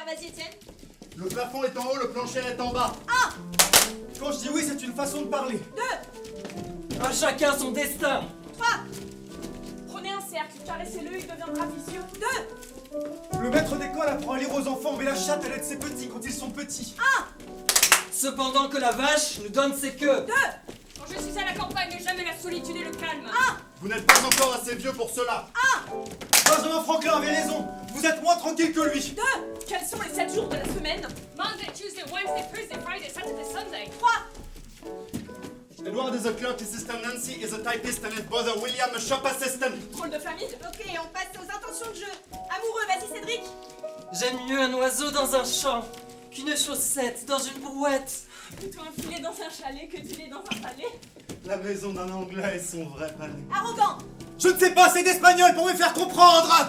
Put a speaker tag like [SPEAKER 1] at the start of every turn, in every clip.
[SPEAKER 1] faire, vas-y Étienne.
[SPEAKER 2] Le plafond est en haut, le plancher est en bas.
[SPEAKER 1] 1,
[SPEAKER 3] Quand je dis oui, c'est une façon de parler.
[SPEAKER 1] 2,
[SPEAKER 4] À chacun son destin.
[SPEAKER 1] 3,
[SPEAKER 5] Prenez un cercle, caressez-le, il deviendra vicieux.
[SPEAKER 1] 2,
[SPEAKER 3] Le maître d'école apprend à lire aux enfants, mais la chatte, elle aide ses petits quand ils sont petits.
[SPEAKER 1] 1,
[SPEAKER 4] Cependant que la vache nous donne ses queues.
[SPEAKER 1] 2,
[SPEAKER 5] Quand je suis à la campagne, jamais la solitude et le calme.
[SPEAKER 1] 1,
[SPEAKER 2] Vous n'êtes pas encore assez vieux pour cela.
[SPEAKER 3] Benjamin Franklin avait raison. Vous êtes moins tranquille que lui.
[SPEAKER 1] 2,
[SPEAKER 5] Quels sont les 7 jours de la semaine? Monday, Tuesday, Wednesday, Thursday, Friday, Saturday, Sunday.
[SPEAKER 1] 3,
[SPEAKER 2] Edward is a clerk assistant, Nancy is a typist, and his brother William a shop assistant.
[SPEAKER 5] Drôle de famille.
[SPEAKER 1] ok, on passe aux intentions de jeu. Amoureux, vas-y Cédric.
[SPEAKER 4] J'aime mieux un oiseau dans un champ qu'une chaussette dans une brouette.
[SPEAKER 5] Plutôt un filet dans un chalet que du lait dans un palais.
[SPEAKER 2] La maison d'un Anglais est son vrai palais.
[SPEAKER 1] Arrogant,
[SPEAKER 3] Je ne sais pas assez d'espagnol pour me faire comprendre.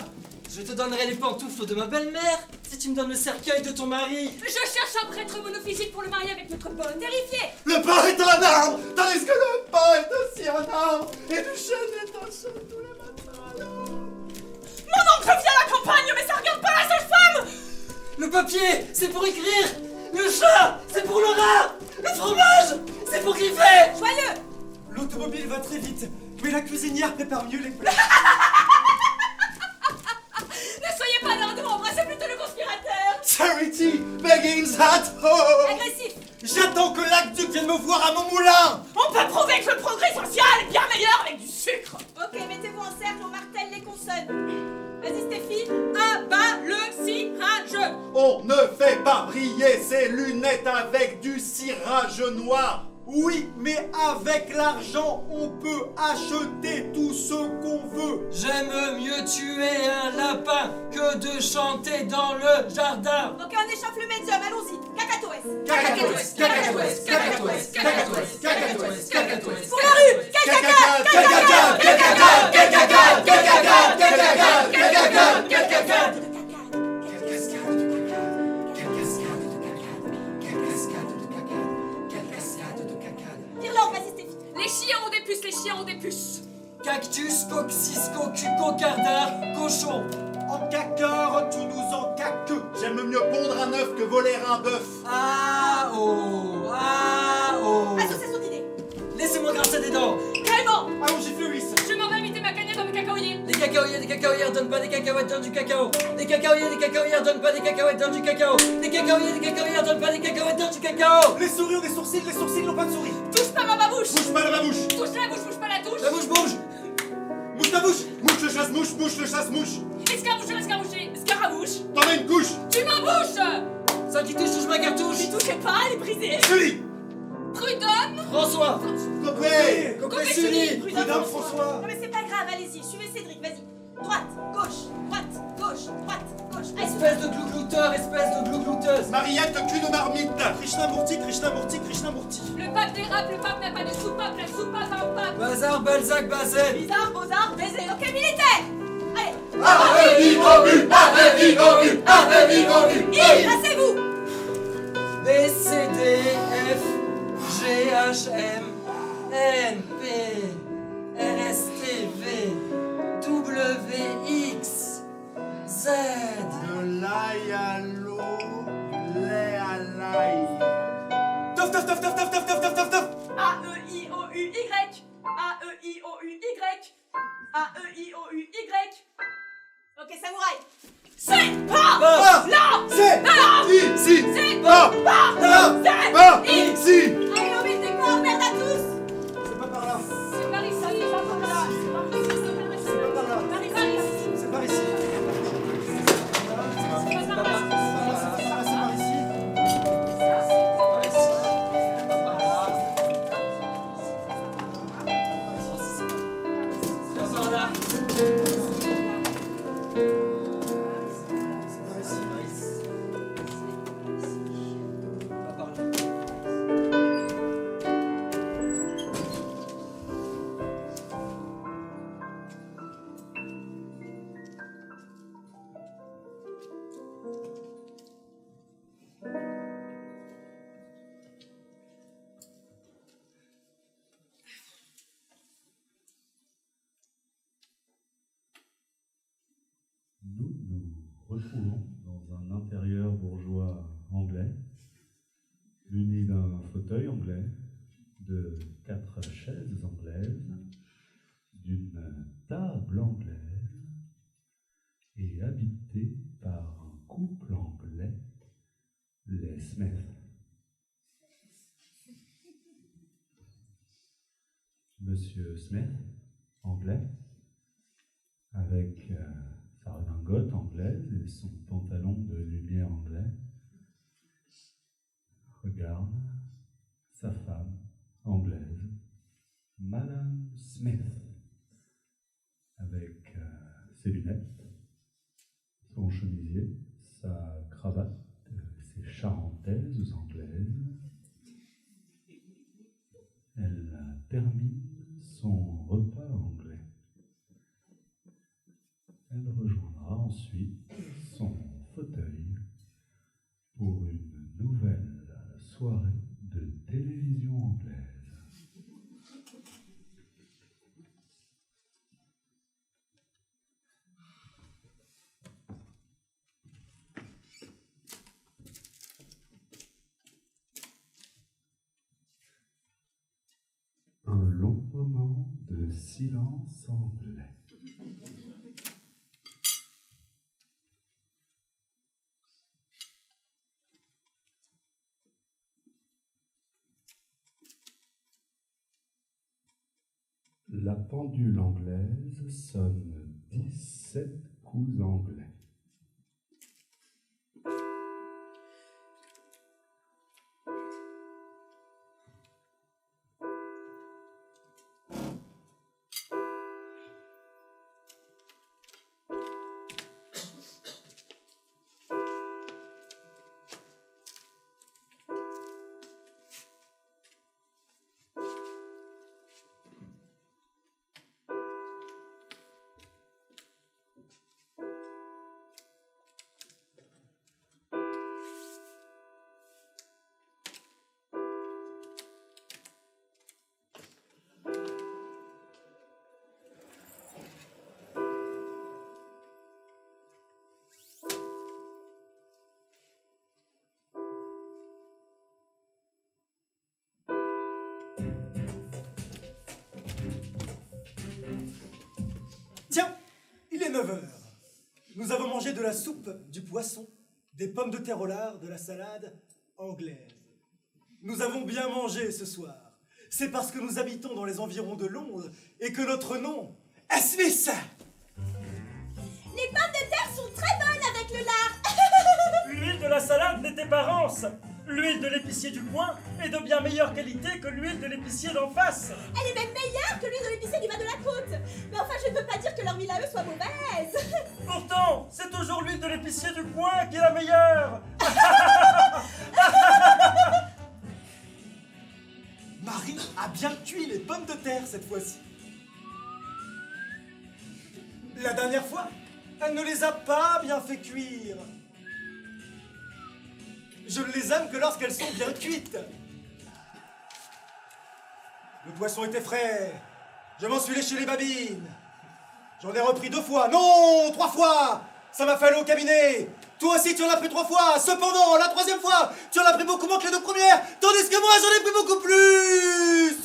[SPEAKER 4] Je te donnerai les pantoufles de ma belle-mère si tu me donnes le cercueil de ton mari.
[SPEAKER 5] Je cherche un prêtre monophysique pour le marier avec notre bonne.
[SPEAKER 1] terrifié,
[SPEAKER 2] Le pain est un arbre, tandis que le pain est aussi un arbre, et du chêne est un chêne tous les matins. Alors.
[SPEAKER 5] Mon oncle vient à la campagne, mais ça regarde pas la seule femme.
[SPEAKER 4] Le papier, c'est pour écrire. Le chat, c'est pour le rat. Le fromage, c'est pour griffer.
[SPEAKER 1] joyeux,
[SPEAKER 3] L'automobile va très vite, mais la cuisinière prépare mieux les plats.
[SPEAKER 5] Ne soyez pas dindons, embrassez plutôt le conspirateur.
[SPEAKER 2] Charity begins at home.
[SPEAKER 1] agressif,
[SPEAKER 3] J'attends que l'aqueduc vienne me voir à mon moulin.
[SPEAKER 5] On peut prouver que le progrès social est bien meilleur avec du sucre.
[SPEAKER 1] ok, mettez-vous en cercle, on martèle les consonnes. Vas-y Stéphie,
[SPEAKER 5] Abat le cirage.
[SPEAKER 2] On ne fait pas briller ses lunettes avec du cirage noir.
[SPEAKER 3] Oui, mais avec l'argent, on peut acheter tout ce qu'on veut.
[SPEAKER 4] J'aime mieux tuer un lapin que de chanter dans le jardin.
[SPEAKER 1] ok, on échauffe le médium, allons-y, cacatoès.
[SPEAKER 2] Cacatoès, cacatoès, cacatoès, cacatoès, cacatoès, cacatoès.
[SPEAKER 1] Pour la rue, Irlande, vas-y Stéphie.
[SPEAKER 5] Les chiens ont des puces, les chiens ont des puces.
[SPEAKER 4] Cactus, coccyx, cocu, cocardard, cochon.
[SPEAKER 3] En cacard, tu nous en caques.
[SPEAKER 2] J'aime mieux pondre un œuf que voler un bœuf.
[SPEAKER 4] Ah oh, ah oh.
[SPEAKER 1] Association d'idées.
[SPEAKER 4] Laissez-moi grincer des dents.
[SPEAKER 5] Clément,
[SPEAKER 3] Allons, Gifleris.
[SPEAKER 5] je m'en vais inviter ma cagnette dans mes cacaoyers.
[SPEAKER 4] Des cacaoyères donnent pas des cacahuètes dans du cacao. Des cacaoyères donnent pas des cacahuètes dans du cacao. Des cacaoyères donnent pas des cacahuètes dans du cacao.
[SPEAKER 3] Les souris ont des sourcils, les sourcils n'ont pas de souris.
[SPEAKER 5] Touche pas ma babouche.
[SPEAKER 2] Bouge pas de ma bouche.
[SPEAKER 5] Touche la bouche, bouge pas la touche.
[SPEAKER 4] La bouche bouge.
[SPEAKER 3] Mouche ta bouche.
[SPEAKER 2] Mouche le chasse-mouche, mouche le chasse-mouche.
[SPEAKER 5] Escarmouche, escarmouché, escaramouche.
[SPEAKER 2] T'en mets une couche.
[SPEAKER 5] Tu m'embouches.
[SPEAKER 4] Ça qui touche ma cartouche.
[SPEAKER 5] N'y touchez pas, elle est brisée.
[SPEAKER 2] Julie.
[SPEAKER 5] Prud'homme.
[SPEAKER 4] François.
[SPEAKER 2] Copé.
[SPEAKER 4] Copé-Sully.
[SPEAKER 3] Prud'homme François.
[SPEAKER 1] Non mais c'est pas grave, allez-y, suivez Cédric, vas-y. Droite, gauche, droite, gauche, droite, gauche. Allez,
[SPEAKER 4] Espèce de glouglouteur, espèce de glouglouteuse.
[SPEAKER 2] Mariette cul de marmite.
[SPEAKER 3] Krishnamurti, Krishnamurti, Krishnamurti.
[SPEAKER 5] Le pape dérape, le pape n'a pas de soupape, la soupape a un pape.
[SPEAKER 4] Bazar, Balzac, Bazel.
[SPEAKER 1] bizarre, beaux-arts, baiser. Ok, militaire. Allez,
[SPEAKER 2] Arrêt vivant but, arrêt vivant but, arrêt vivant but.
[SPEAKER 1] placez-vous.
[SPEAKER 4] B, C, D, F, G, H, M, N, P, R, S, T, V, W, X, Z.
[SPEAKER 2] De l'ail à l'eau, du lait à l'ail.
[SPEAKER 3] Tof, tof, tof, tof, tof, tof, tof, tof, tof, tof.
[SPEAKER 5] A-E-I-O-U-Y. A-E-I-O-U-Y. A-E-I-O-U-Y.
[SPEAKER 1] Ok, samouraï.
[SPEAKER 5] C'est pas
[SPEAKER 4] Pas.
[SPEAKER 5] là.
[SPEAKER 3] C'est
[SPEAKER 2] Ici.
[SPEAKER 5] C'est
[SPEAKER 2] Pas.
[SPEAKER 3] là.
[SPEAKER 2] Pas. Ici.
[SPEAKER 1] Allez, on met des corps, merde à tous.
[SPEAKER 3] C'est pas par là.
[SPEAKER 5] C'est par ici, c'est pas par là. C'est par ici, c'est par ici.
[SPEAKER 3] C'est pas par là.
[SPEAKER 5] Par ici, par ici.
[SPEAKER 3] C'est par ici.
[SPEAKER 5] C'est par là.
[SPEAKER 3] C'est par ici.
[SPEAKER 4] Par là. Pas par là.
[SPEAKER 6] Nounou. retrouvons dans un intérieur bourgeois anglais, muni d'un fauteuil anglais, de 4 chaises anglaises, d'une table anglaise et habité par un couple anglais, les Smith. Monsieur Smith, anglais, avec sa redingote anglaise et son pantalon de lumière anglais, regarde sa femme anglaise, Madame Smith, avec ses lunettes, son chemisier, sa cravate, ses charentaises anglaises. Elle termine son repas anglais. Elle rejoindra ensuite son fauteuil pour une nouvelle soirée de télévision anglaise. Un long moment de silence anglais. La pendule anglaise sonne 17 coups anglais.
[SPEAKER 3] Tiens, il est 9 heures. Nous avons mangé de la soupe, du poisson, des pommes de terre au lard, de la salade anglaise. Nous avons bien mangé ce soir. C'est parce que nous habitons dans les environs de Londres et que notre nom est Smith.
[SPEAKER 1] Les pommes de terre sont très bonnes avec le lard.
[SPEAKER 7] L'huile de la salade n'était pas rance. L'huile de l'épicier du coin est de bien meilleure qualité que l'huile de l'épicier d'en face.
[SPEAKER 1] Elle est même meilleure que l'huile de l'épicier du bas de la côte. Mais enfin, je ne veux pas dire que leur huile à eux soit mauvaise.
[SPEAKER 7] Pourtant, c'est toujours l'huile de l'épicier du coin qui est la meilleure.
[SPEAKER 3] Marie a bien cuit les pommes de terre cette fois-ci. La dernière fois, elle ne les a pas bien fait cuire. Je ne les aime que lorsqu'elles sont bien cuites. Le poisson était frais. Je m'en suis léché les babines. J'en ai repris 2 fois. Non, 3 fois. Ça m'a fallu au cabinet. Toi aussi, tu en as pris 3 fois. Cependant, la 3e fois, tu en as pris beaucoup moins que les 2 premières. Tandis que moi, j'en ai pris beaucoup plus.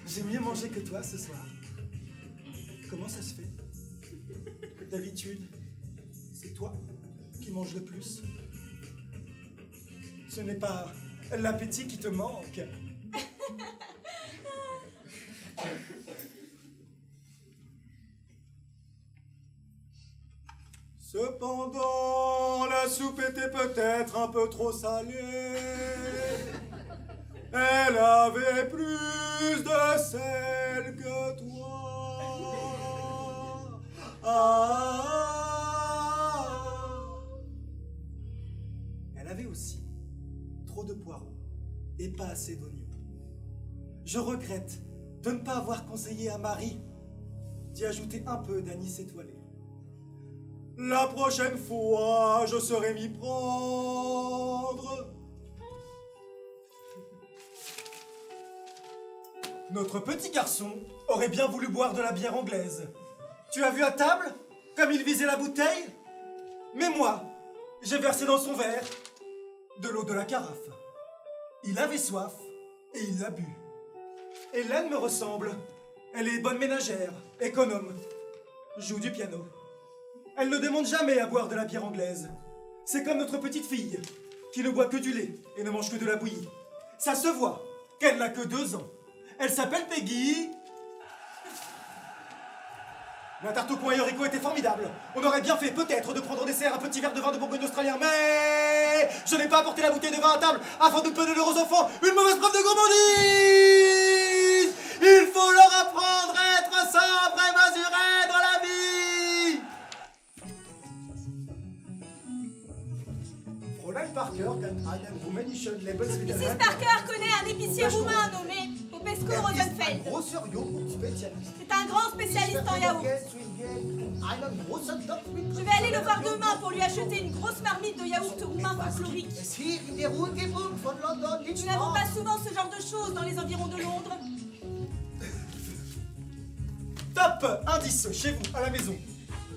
[SPEAKER 3] J'ai mieux mangé que toi ce soir. Comment ça se fait? D'habitude, c'est toi qui manges le plus. Ce n'est pas l'appétit qui te manque. Cependant, la soupe était peut-être un peu trop salée. Elle avait plus de sel que toi. Elle avait aussi trop de poireaux et pas assez d'oignons. Je regrette de ne pas avoir conseillé à Marie d'y ajouter un peu d'anis étoilé. La prochaine fois, je saurai m'y prendre. Notre petit garçon aurait bien voulu boire de la bière anglaise. Tu as vu à table, comme il visait la bouteille? Mais moi, j'ai versé dans son verre de l'eau de la carafe. Il avait soif et il l'a bu. Hélène me ressemble. Elle est bonne ménagère, économe, joue du piano. Elle ne demande jamais à boire de la bière anglaise. C'est comme notre petite fille, qui ne boit que du lait et ne mange que de la bouillie. Ça se voit qu'elle n'a que 2 ans. Elle s'appelle Peggy. La tarte au coin et haricot était formidable. On aurait bien fait peut-être de prendre au dessert un petit verre de vin de Bourgogne australien, mais je n'ai pas apporté la bouteille de vin à table afin de donner aux enfants une mauvaise preuve de gourmandise. Il faut leur apprendre à être sobre et mesuré dans la vie. Fräulein Parker kann einen rumänischen
[SPEAKER 1] Mrs.
[SPEAKER 3] Lebensmittel.
[SPEAKER 1] Parker connaît un épicier roumain nommé Popescu Rosenfeld.
[SPEAKER 3] Großer Joghurt-Spezialist.
[SPEAKER 1] C'est un grand spécialiste en yaourt. Je vais aller le voir demain pour lui acheter une grosse marmite de yaourt roumain folklorique. Nous n'avons pas souvent ce genre de choses dans les environs de Londres.
[SPEAKER 3] Top indice chez vous, à la maison.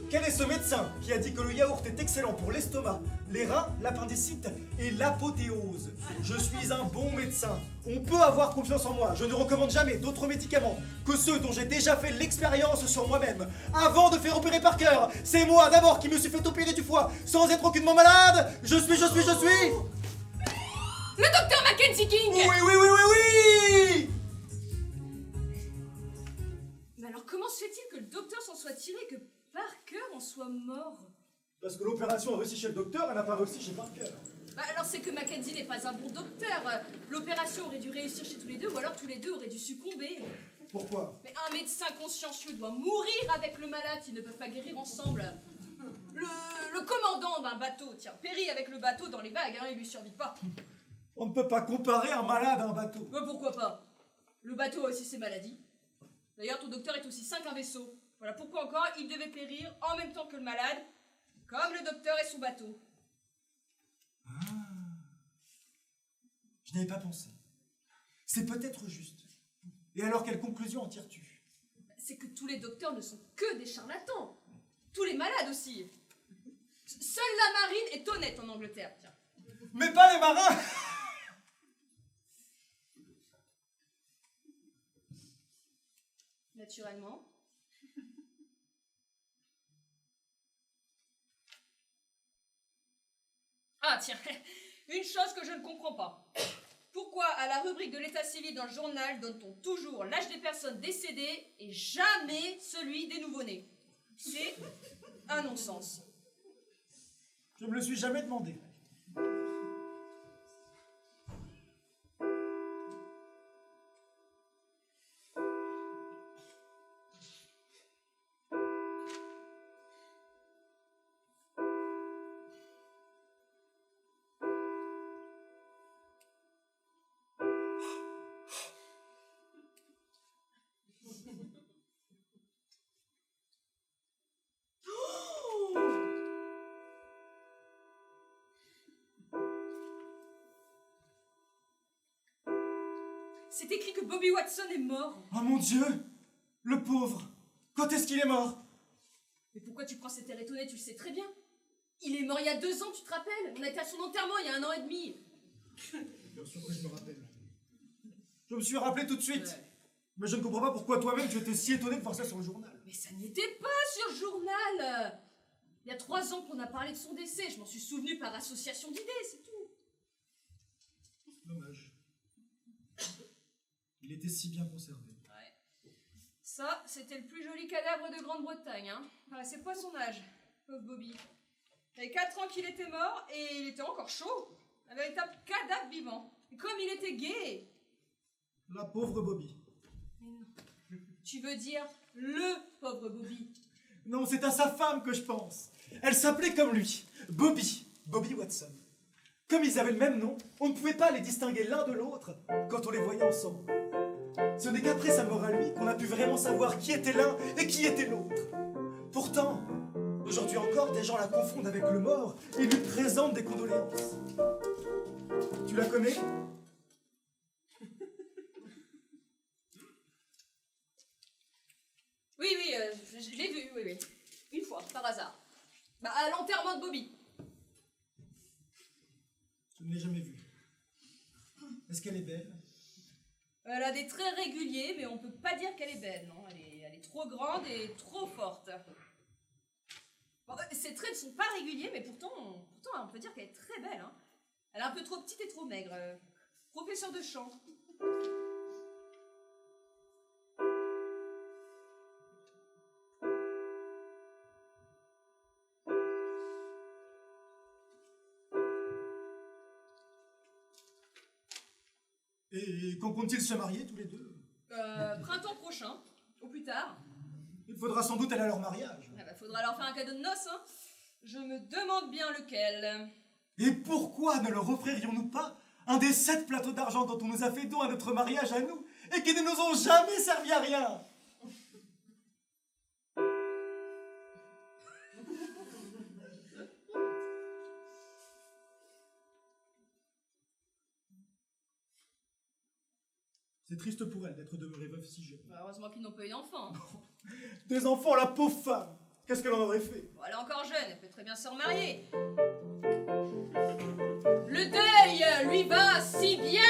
[SPEAKER 3] Quel est ce médecin qui a dit que le yaourt est excellent pour l'estomac, les reins, l'appendicite et l'apothéose? Je suis un bon médecin. On peut avoir confiance en moi. Je ne recommande jamais d'autres médicaments que ceux dont j'ai déjà fait l'expérience sur moi-même. Avant de faire opérer Parker, c'est moi d'abord qui me suis fait opérer du foie sans être aucunement malade. Je suis...
[SPEAKER 5] Le docteur Mackenzie King!
[SPEAKER 3] Oui.
[SPEAKER 5] Mais alors comment se fait-il que le docteur s'en soit tiré et que Parker en soit mort?
[SPEAKER 3] Parce que l'opération a réussi chez le docteur, elle n'a pas réussi chez Parker.
[SPEAKER 5] Bah alors c'est que Mackenzie n'est pas un bon docteur. L'opération aurait dû réussir chez tous les deux ou alors tous les deux auraient dû succomber.
[SPEAKER 3] Pourquoi?
[SPEAKER 5] Mais un médecin consciencieux doit mourir avec le malade, ils ne peuvent pas guérir ensemble. Le commandant d'un bateau, tiens, périt avec le bateau dans les vagues, hein, il lui survit pas.
[SPEAKER 3] On ne peut pas comparer un malade à un bateau.
[SPEAKER 5] Mais pourquoi pas? Le bateau a aussi ses maladies. D'ailleurs, ton docteur est aussi sain qu'un vaisseau. Voilà pourquoi encore il devait périr en même temps que le malade, comme le docteur et son bateau.
[SPEAKER 3] Je n'y avais pas pensé. C'est peut-être juste. Et alors, quelle conclusion en tires-tu?
[SPEAKER 5] C'est que tous les docteurs ne sont que des charlatans. Tous les malades aussi. Seule la marine est honnête en Angleterre, tiens.
[SPEAKER 3] Mais pas les marins.
[SPEAKER 5] Naturellement. Ah tiens, une chose que je ne comprends pas. Pourquoi à la rubrique de l'état civil dans le journal donne-t-on toujours l'âge des personnes décédées et jamais celui des nouveau-nés? C'est un non-sens.
[SPEAKER 3] Je me le suis jamais demandé.
[SPEAKER 5] C'est écrit que Bobby Watson est mort.
[SPEAKER 3] Oh mon Dieu! Le pauvre! Quand est-ce qu'il est mort?
[SPEAKER 5] Mais pourquoi tu prends cet air étonné? Tu le sais très bien. Il est mort il y a 2 ans, tu te rappelles? On a été à son enterrement il y a 1 an et demi.
[SPEAKER 3] Bien sûr que je me rappelle. Je me suis rappelé tout de suite.
[SPEAKER 5] Ouais.
[SPEAKER 3] Mais je ne comprends pas pourquoi toi-même tu étais si étonné de voir ça sur le journal.
[SPEAKER 5] Mais ça n'était pas sur le journal. Il y a 3 ans qu'on a parlé de son décès. Je m'en suis souvenu par association d'idées, c'est tout.
[SPEAKER 3] Dommage. Il était si bien conservé.
[SPEAKER 5] Ouais. Ça, c'était le plus joli cadavre de Grande-Bretagne, hein. Ouais, c'est pas son âge, pauvre Bobby. Il y avait 4 ans qu'il était mort et il était encore chaud. Un véritable cadavre vivant. Et comme il était gai.
[SPEAKER 3] La pauvre Bobby.
[SPEAKER 5] Mais non. Tu veux dire le pauvre Bobby?
[SPEAKER 3] Non, c'est à sa femme que je pense. Elle s'appelait comme lui, Bobby. Bobby Watson. Comme ils avaient le même nom, on ne pouvait pas les distinguer l'un de l'autre quand on les voyait ensemble. Ce n'est qu'après sa mort à lui qu'on a pu vraiment savoir qui était l'un et qui était l'autre. Pourtant, aujourd'hui encore, des gens la confondent avec le mort et lui présentent des condoléances. Tu la connais?
[SPEAKER 5] je l'ai vu, oui. Une fois, par hasard. Bah, à l'enterrement de Bobby.
[SPEAKER 3] Je ne l'ai jamais vue. Est-ce qu'elle est belle?
[SPEAKER 5] Elle a des traits réguliers, mais on peut pas dire qu'elle est belle, non. Elle est trop grande et trop forte. Bon, ses traits ne sont pas réguliers, mais pourtant on peut dire qu'elle est très belle, hein. Elle est un peu trop petite et trop maigre. Professeur de chant.
[SPEAKER 3] Et quand comptent-ils se marier tous les deux?
[SPEAKER 5] Printemps prochain, au plus tard.
[SPEAKER 3] Il faudra sans doute aller à leur mariage.
[SPEAKER 5] Ah bah, faudra leur faire un cadeau de noces, hein. Je me demande bien lequel.
[SPEAKER 3] Et pourquoi ne leur offririons-nous pas un des 7 plateaux d'argent dont on nous a fait don à notre mariage à nous et qui ne nous ont jamais servi à rien? C'est triste pour elle d'être demeurée veuve si jeune.
[SPEAKER 5] Bah, heureusement qu'ils n'ont pas eu d'enfants. Hein.
[SPEAKER 3] Des enfants, la pauvre femme! Qu'est-ce qu'elle en aurait fait?
[SPEAKER 5] Bon, elle est encore jeune, elle peut très bien se remarier. Le deuil lui va si bien.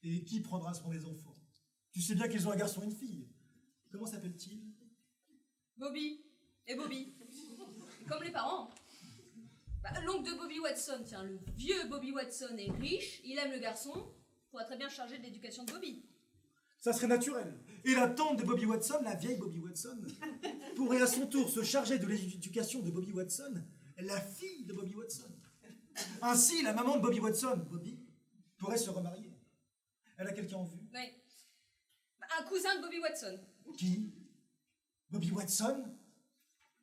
[SPEAKER 3] Et qui prendra soin des enfants? Tu sais bien qu'ils ont un garçon et une fille. Comment s'appelle-t-il?
[SPEAKER 5] Bobby et Bobby. Comme les parents. Bah, l'oncle de Bobby Watson, tiens, le vieux Bobby Watson est riche, il aime le garçon, pourra très bien charger de l'éducation de Bobby.
[SPEAKER 3] Ça serait naturel. Et la tante de Bobby Watson, la vieille Bobby Watson, pourrait à son tour se charger de l'éducation de Bobby Watson, la fille de Bobby Watson. Ainsi, la maman de Bobby Watson, Bobby, pourrait se remarier. Elle a quelqu'un en vue?
[SPEAKER 5] Oui. Bah, un cousin de Bobby Watson.
[SPEAKER 3] Qui? Bobby Watson?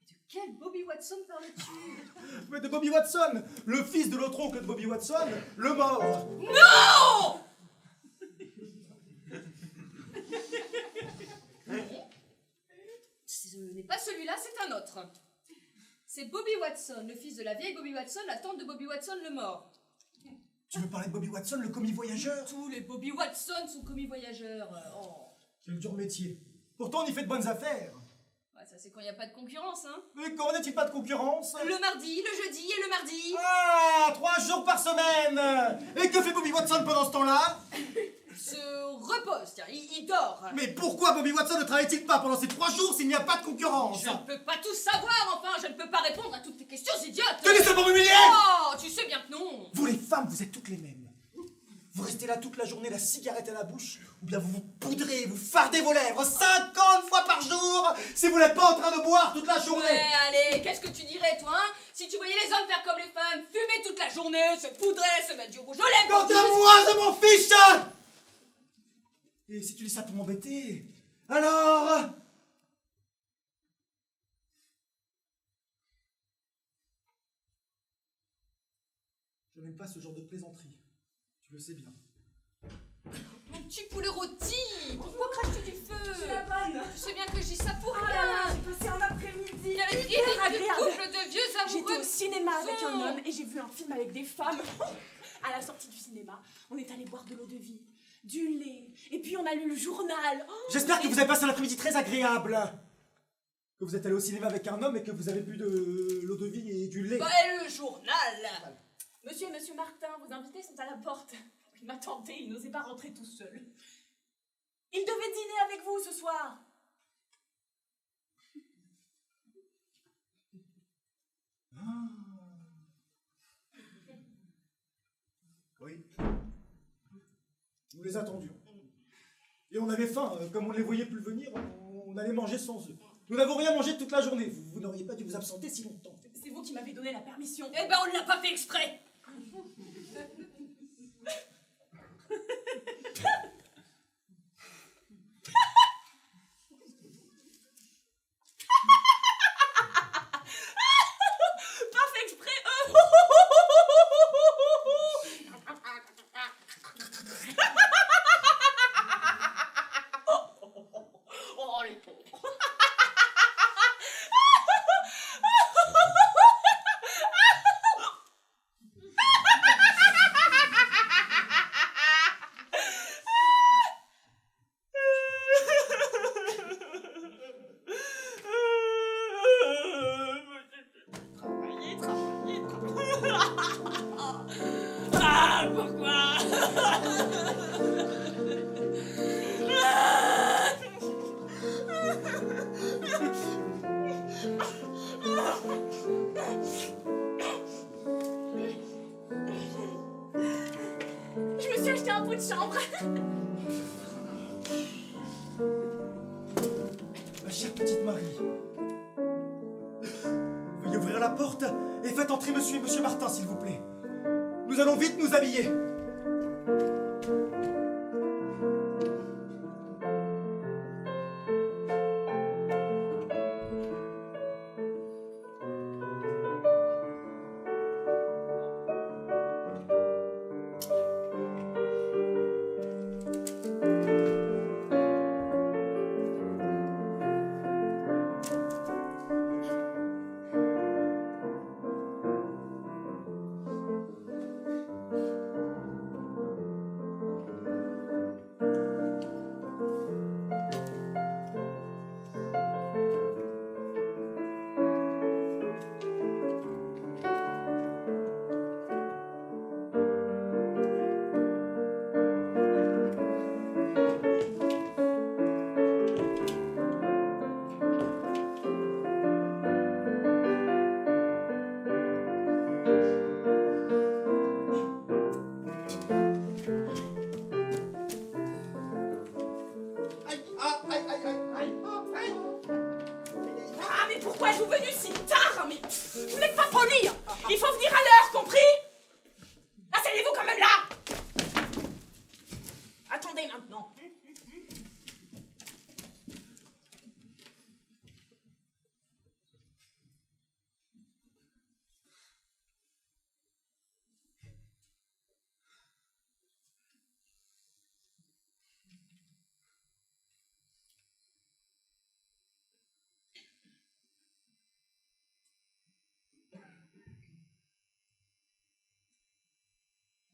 [SPEAKER 5] De quel Bobby Watson parles-tu?
[SPEAKER 3] Mais de Bobby Watson, le fils de l'autre oncle de Bobby Watson, le mort.
[SPEAKER 5] Non! Ce n'est pas celui-là, c'est un autre. C'est Bobby Watson, le fils de la vieille Bobby Watson, la tante de Bobby Watson, le mort.
[SPEAKER 3] Tu veux parler de Bobby Watson, le commis voyageur?
[SPEAKER 5] Tous les Bobby Watson sont commis voyageurs. Oh.
[SPEAKER 3] Quel dur métier. Pourtant, on y fait de bonnes affaires.
[SPEAKER 5] Ouais, ça c'est quand il n'y a pas de concurrence, hein.
[SPEAKER 3] Mais comment n'est-il pas de concurrence?
[SPEAKER 5] Le mardi, le jeudi et le mardi.
[SPEAKER 3] Ah, 3 jours par semaine. Et que fait Bobby Watson pendant ce temps-là?
[SPEAKER 5] Se repose, tiens, il dort.
[SPEAKER 3] Mais pourquoi Bobby Watson ne travaille-t-il pas pendant ces 3 jours s'il n'y a pas de concurrence?
[SPEAKER 5] Je ne peux pas tout savoir, enfin, je ne peux pas répondre à toutes tes questions idiotes.
[SPEAKER 3] Tenez-ça pour m'humilier!
[SPEAKER 5] Oh, tu sais bien que non.
[SPEAKER 3] Vous les femmes, vous êtes toutes les mêmes. Vous restez là toute la journée, la cigarette à la bouche, ou bien vous vous poudrez, vous fardez vos lèvres 50 fois par jour si vous n'êtes pas en train de boire toute la journée.
[SPEAKER 5] Ouais, allez, qu'est-ce que tu dirais, toi, hein? Si tu voyais les hommes faire comme les femmes, fumer toute la journée, se poudrer, se mettre du rouge aux lèvres...
[SPEAKER 3] Quant à moi, je m'en fiche! Et si tu dis ça pour m'embêter, alors... Je n'aime pas ce genre de plaisanterie. Tu le sais bien.
[SPEAKER 5] Mon petit poulet rôti, pourquoi craches-tu du feu?
[SPEAKER 1] La bonne.
[SPEAKER 5] Tu sais bien que je dis ça pour
[SPEAKER 1] Ah là là,
[SPEAKER 5] rien.
[SPEAKER 1] j'ai passé un après-midi
[SPEAKER 5] Il y a les
[SPEAKER 1] hyper agréable.
[SPEAKER 5] couple de vieux
[SPEAKER 1] J'étais
[SPEAKER 5] amoureux.
[SPEAKER 1] au cinéma avec un
[SPEAKER 5] Oh.
[SPEAKER 1] homme et j'ai vu un film avec des femmes. À la sortie du cinéma, on est allé boire de l'eau de vie, du lait, et puis on a lu le journal. Oh,
[SPEAKER 3] J'espère que vous avez passé un après-midi très agréable. Que vous êtes allé au cinéma avec un homme et que vous avez bu de l'eau de vie et du lait.
[SPEAKER 5] Bah, et le journal.
[SPEAKER 1] Monsieur et monsieur Martin, vos invités sont à la porte. Il m'attendait, il n'osait pas rentrer tout seul. Il devait dîner avec vous ce soir.
[SPEAKER 3] Oui. Nous les attendions. Et on avait faim. Comme on ne les voyait plus venir, on allait manger sans eux. Nous n'avons rien mangé toute la journée. Vous n'auriez pas dû vous absenter si longtemps.
[SPEAKER 1] C'est vous qui m'avez donné la permission.
[SPEAKER 5] Eh ben, on ne l'a pas fait exprès.
[SPEAKER 1] Pas fait exprès.
[SPEAKER 5] Oh, les pauvres.
[SPEAKER 1] cette chambre.
[SPEAKER 3] Ma chère petite Marie, veuillez ouvrir la porte et faites entrer monsieur et monsieur Martin, s'il vous plaît. Nous allons vite nous habiller.
[SPEAKER 1] Ah, mais pourquoi êtes-vous venu si tard? Mais vous n'êtes pas poli. Il faut venir à l'heure, compris? Asseyez-vous quand même là. Attendez maintenant.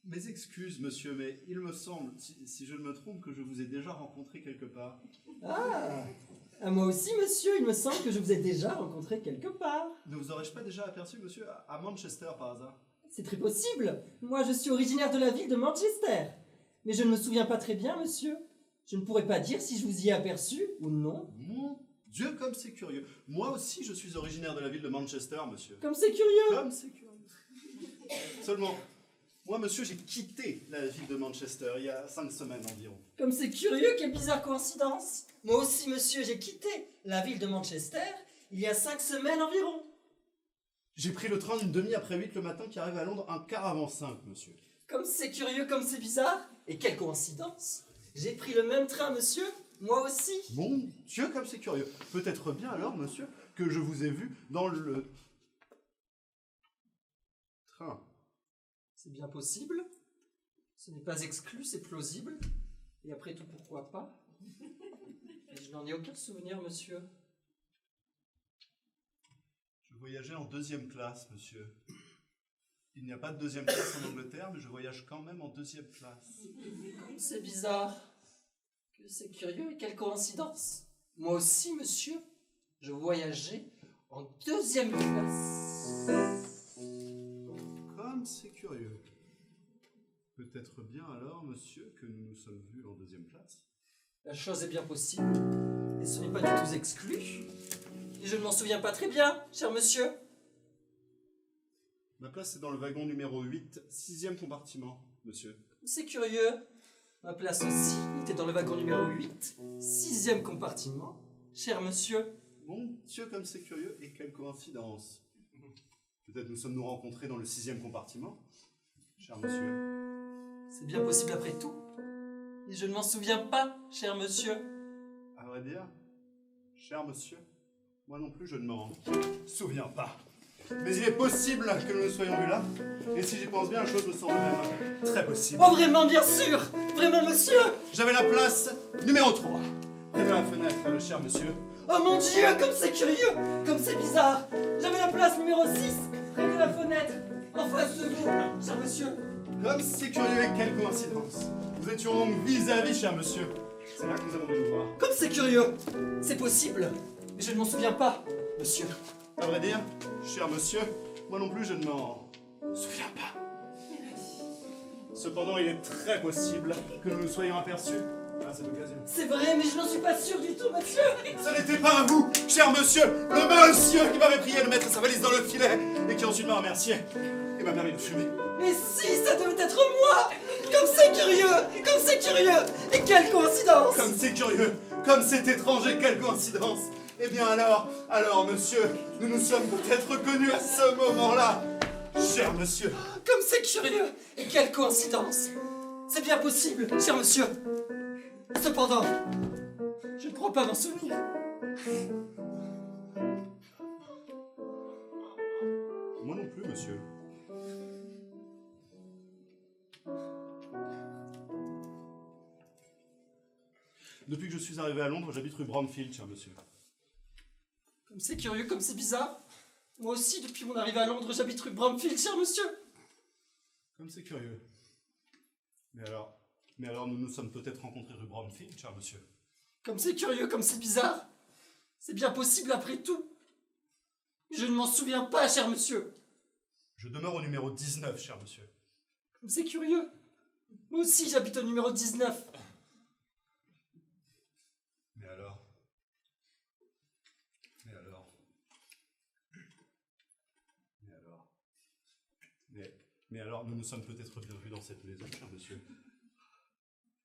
[SPEAKER 2] Mes excuses, monsieur, mais il me semble, si je ne me trompe, que je vous ai déjà rencontré quelque part.
[SPEAKER 4] Ah, moi aussi, monsieur, il me semble que je vous ai déjà rencontré quelque part.
[SPEAKER 2] Ne vous aurais-je pas déjà aperçu, monsieur, à Manchester par hasard?
[SPEAKER 4] C'est très possible. Moi, je suis originaire de la ville de Manchester. Mais je ne me souviens pas très bien, monsieur. Je ne pourrais pas dire si je vous y ai aperçu ou non.
[SPEAKER 2] Mon Dieu, comme c'est curieux. Moi aussi, je suis originaire de la ville de Manchester, monsieur.
[SPEAKER 4] Comme c'est curieux.
[SPEAKER 2] Comme c'est curieux. Seulement, moi, monsieur, j'ai quitté la ville de Manchester il y a 5 semaines environ.
[SPEAKER 4] Comme c'est curieux, quelle bizarre coïncidence. Moi aussi, monsieur, j'ai quitté la ville de Manchester il y a 5 semaines environ.
[SPEAKER 2] J'ai pris le train d'une demi après 8 le matin qui arrive à Londres un quart avant 5, monsieur.
[SPEAKER 4] Comme c'est curieux, comme c'est bizarre. Et quelle coïncidence. J'ai pris le même train, monsieur. Moi aussi.
[SPEAKER 2] Mon Dieu, comme c'est curieux. Peut-être bien alors, monsieur, que je vous ai vu dans le train.
[SPEAKER 4] C'est bien possible. Ce n'est pas exclu, c'est plausible. Et après tout, pourquoi pas? Mais je n'en ai aucun souvenir, monsieur.
[SPEAKER 2] Je voyageais en 2e classe, monsieur. Il n'y a pas de 2e classe en Angleterre, mais je voyage quand même en 2e classe.
[SPEAKER 4] Comme c'est bizarre. Que c'est curieux et quelle coïncidence. Moi aussi, monsieur, je voyageais en 2e classe.
[SPEAKER 2] Comme c'est curieux. Peut-être bien alors, monsieur, que nous nous sommes vus en 2e classe.
[SPEAKER 4] La chose est bien possible. Et ce n'est pas du tout exclu. Et je ne m'en souviens pas très bien, cher monsieur.
[SPEAKER 2] Ma place est dans le wagon numéro 8, 6e compartiment, monsieur.
[SPEAKER 4] C'est curieux. Ma place aussi était dans le wagon numéro 8, 6e compartiment, cher monsieur.
[SPEAKER 2] Mon Dieu, comme c'est curieux, et quelle coïncidence. Peut-être nous sommes-nous rencontrés dans le 6e compartiment, cher monsieur.
[SPEAKER 4] C'est bien possible après tout. Et je ne m'en souviens pas, cher monsieur.
[SPEAKER 2] À vrai dire, cher monsieur, moi non plus je ne m'en souviens pas. Mais il est possible que nous nous soyons vus là, et si j'y pense bien, la chose me semble même très possible.
[SPEAKER 4] Oh vraiment, bien sûr. Vraiment, monsieur.
[SPEAKER 2] J'avais la place numéro 3, près de la fenêtre, le cher monsieur.
[SPEAKER 4] Oh mon Dieu, comme c'est curieux, comme c'est bizarre. J'avais la place numéro 6, près de la fenêtre, en face de vous, cher monsieur.
[SPEAKER 2] Comme c'est curieux et quelle coïncidence. Nous étions donc vis-à-vis, cher monsieur. C'est là que nous avons dû nous voir.
[SPEAKER 4] Comme c'est curieux. C'est possible. Mais je ne m'en souviens pas, monsieur.
[SPEAKER 2] À vrai dire, cher monsieur, moi non plus je ne m'en souviens pas. Cependant, il est très possible que nous nous soyons aperçus à cette occasion.
[SPEAKER 4] C'est vrai, mais je n'en suis pas sûr du tout, monsieur.
[SPEAKER 2] Ce n'était pas à vous, cher monsieur, le monsieur qui m'avait prié de mettre sa valise dans le filet et qui ensuite m'a remercié et m'a permis de fumer.
[SPEAKER 4] Mais si, ça devait être moi. Comme c'est curieux! Comme c'est curieux! Et quelle coïncidence!
[SPEAKER 2] Comme c'est curieux, comme c'est étrange et quelle coïncidence. Eh bien alors, monsieur, nous nous sommes peut-être reconnus à ce moment-là. Cher monsieur,
[SPEAKER 4] Comme c'est curieux! Et quelle coïncidence! C'est bien possible, cher monsieur! Cependant, je ne crois pas m'en souvenir.
[SPEAKER 2] moi non plus, monsieur. Depuis que je suis arrivé à Londres, j'habite rue Bromfield, cher monsieur.
[SPEAKER 4] Comme c'est curieux, comme c'est bizarre. Moi aussi, depuis mon arrivée à Londres, j'habite rue Bromfield, cher monsieur.
[SPEAKER 2] Comme c'est curieux. Mais alors nous nous sommes peut-être rencontrés rue Bromfield, cher monsieur.
[SPEAKER 4] Comme c'est curieux, comme c'est bizarre. C'est bien possible après tout. Je ne m'en souviens pas, cher monsieur.
[SPEAKER 2] Je demeure au numéro 19, cher monsieur.
[SPEAKER 4] Comme c'est curieux. Moi aussi, j'habite au numéro 19.
[SPEAKER 2] Mais alors Mais alors Mais alors Mais alors, nous nous sommes peut-être bien vus dans cette maison, cher monsieur.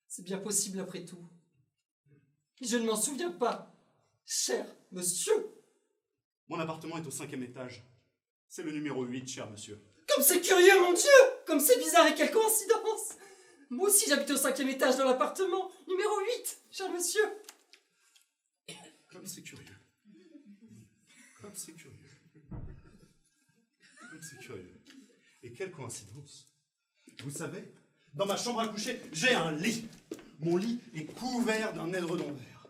[SPEAKER 4] C'est bien possible après tout. Je ne m'en souviens pas, cher monsieur.
[SPEAKER 2] Mon appartement est au 5e étage. C'est le numéro 8, cher monsieur.
[SPEAKER 4] Comme c'est curieux, mon Dieu! Comme c'est bizarre et quelle coïncidence! Moi aussi, j'habite au 5e étage dans l'appartement, numéro 8, cher monsieur.
[SPEAKER 2] Comme c'est curieux. Comme c'est curieux. Comme c'est curieux. Et quelle coïncidence. Vous savez, dans ma chambre à coucher, j'ai un lit. Mon lit est couvert d'un édredon vert.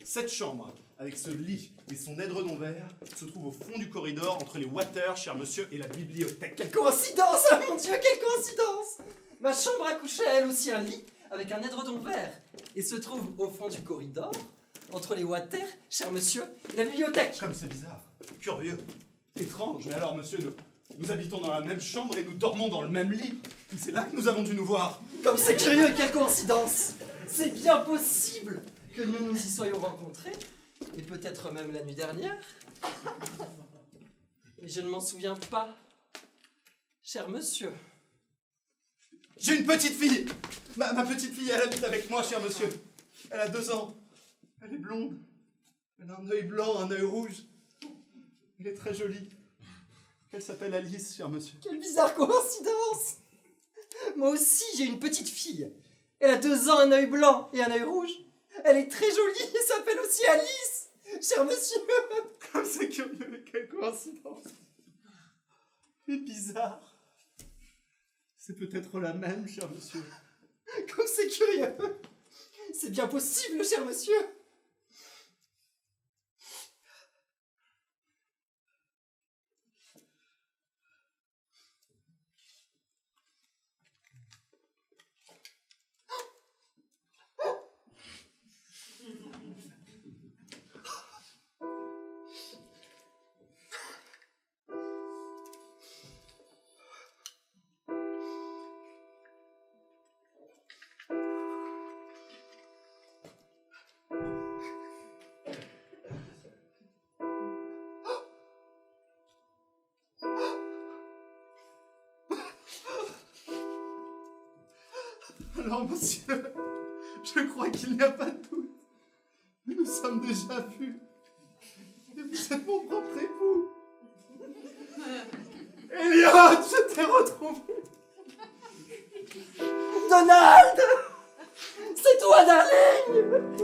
[SPEAKER 2] Cette chambre, avec ce lit et son édredon vert, se trouve au fond du corridor entre les water, cher monsieur, et la bibliothèque.
[SPEAKER 4] Quelle coïncidence, ah mon Dieu, quelle coïncidence! Ma chambre à coucher a elle aussi un lit avec un édredon vert et se trouve au fond du corridor entre les water, cher monsieur, et la bibliothèque.
[SPEAKER 2] Comme c'est bizarre, curieux, étrange. Mais alors, monsieur, nous habitons dans la même chambre et nous dormons dans le même lit. C'est là que nous avons dû nous voir.
[SPEAKER 4] Comme c'est curieux, quelle coïncidence! C'est bien possible que nous nous y soyons rencontrés, et peut-être même la nuit dernière. Mais je ne m'en souviens pas, cher monsieur.
[SPEAKER 2] J'ai une petite fille. Ma petite fille, elle habite avec moi, cher monsieur. Elle a 2 ans. Elle est blonde. Elle a un œil blanc, un œil rouge. Elle est très jolie. Elle s'appelle Alice, cher monsieur.
[SPEAKER 4] Quelle bizarre coïncidence! Moi aussi, j'ai une petite fille. Elle a 2 ans, un œil blanc et un œil rouge. Elle est très jolie et s'appelle aussi Alice, cher monsieur.
[SPEAKER 2] Comme c'est curieux, quelle coïncidence. Et bizarre. C'est peut-être la même, cher monsieur.
[SPEAKER 4] Comme c'est curieux. C'est bien possible, cher monsieur.
[SPEAKER 2] Alors, monsieur, je crois qu'il n'y a pas de doute. Nous nous sommes déjà vus. Et vous êtes mon propre époux. Elliot, je t'ai retrouvé.
[SPEAKER 4] Donald! C'est toi, darling!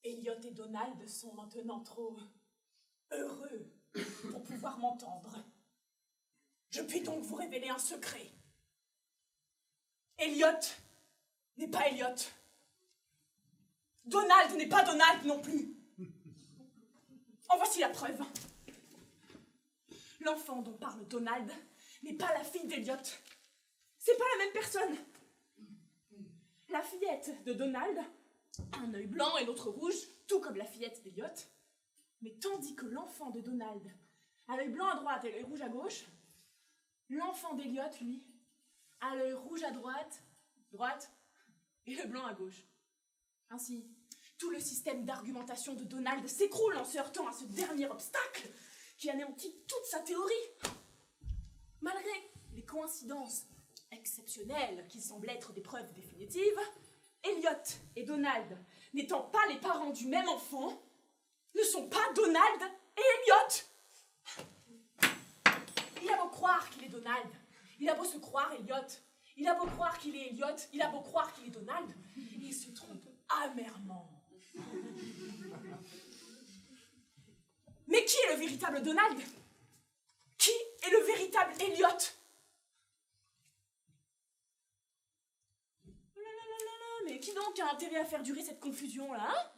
[SPEAKER 1] Elliot et Donald sont maintenant trop heureux pour pouvoir m'entendre. Je puis donc vous révéler un secret. Elliot n'est pas Elliot. Donald n'est pas Donald non plus. En voici la preuve. L'enfant dont parle Donald n'est pas la fille d'Elliot. C'est pas la même personne. La fillette de Donald a un œil blanc et l'autre rouge, tout comme la fillette d'Elliot. Mais tandis que l'enfant de Donald a l'œil blanc à droite et l'œil rouge à gauche, l'enfant d'Elliot, lui, a l'œil rouge à droite, et le blanc à gauche. Ainsi, tout le système d'argumentation de Donald s'écroule en se heurtant à ce dernier obstacle qui anéantit toute sa théorie. Malgré les coïncidences exceptionnelles qui semblent être des preuves définitives, Elliot et Donald, n'étant pas les parents du même enfant, ne sont pas Donald et Elliot. Il a beau croire qu'il est Donald, il a beau se croire Elliot, il a beau croire qu'il est Elliot, il a beau croire qu'il est Donald, il se trompe amèrement. Mais qui est le véritable Donald? Qui est le véritable Elliot? Mais qui donc a intérêt à faire durer cette confusion-là, hein?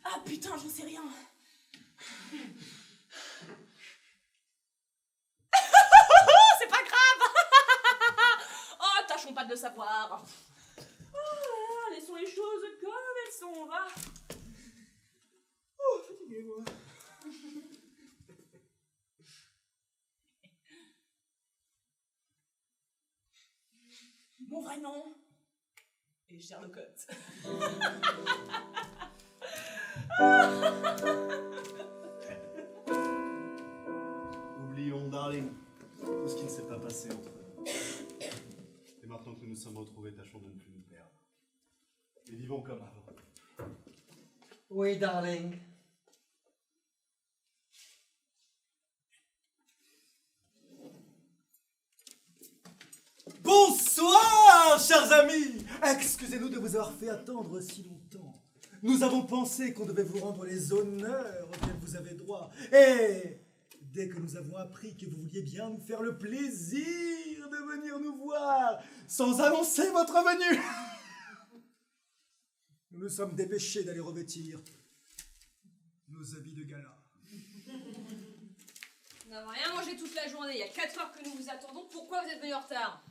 [SPEAKER 1] Ah putain, j'en sais rien. C'est pas grave. Oh, tâchons pas de le savoir. Oh, laissons les choses comme elles sont, va. Oh, fatigué, moi. Mon vrai nom est Sherlock Holmes.
[SPEAKER 2] Oublions, darling, tout ce qui ne s'est pas passé entre nous. Et maintenant que nous nous sommes retrouvés, tâchons de ne plus nous perdre. Et vivons comme avant.
[SPEAKER 4] Oui, darling.
[SPEAKER 3] Bonsoir, chers amis! Excusez-nous de vous avoir fait attendre si longtemps. Nous avons pensé qu'on devait vous rendre les honneurs auxquels vous avez droit. Et dès que nous avons appris que vous vouliez bien nous faire le plaisir de venir nous voir sans annoncer votre venue, nous nous sommes dépêchés d'aller revêtir nos habits de gala.
[SPEAKER 5] Nous n'avons rien mangé toute la journée, il y a 4 heures que nous vous attendons, pourquoi vous êtes venus en retard?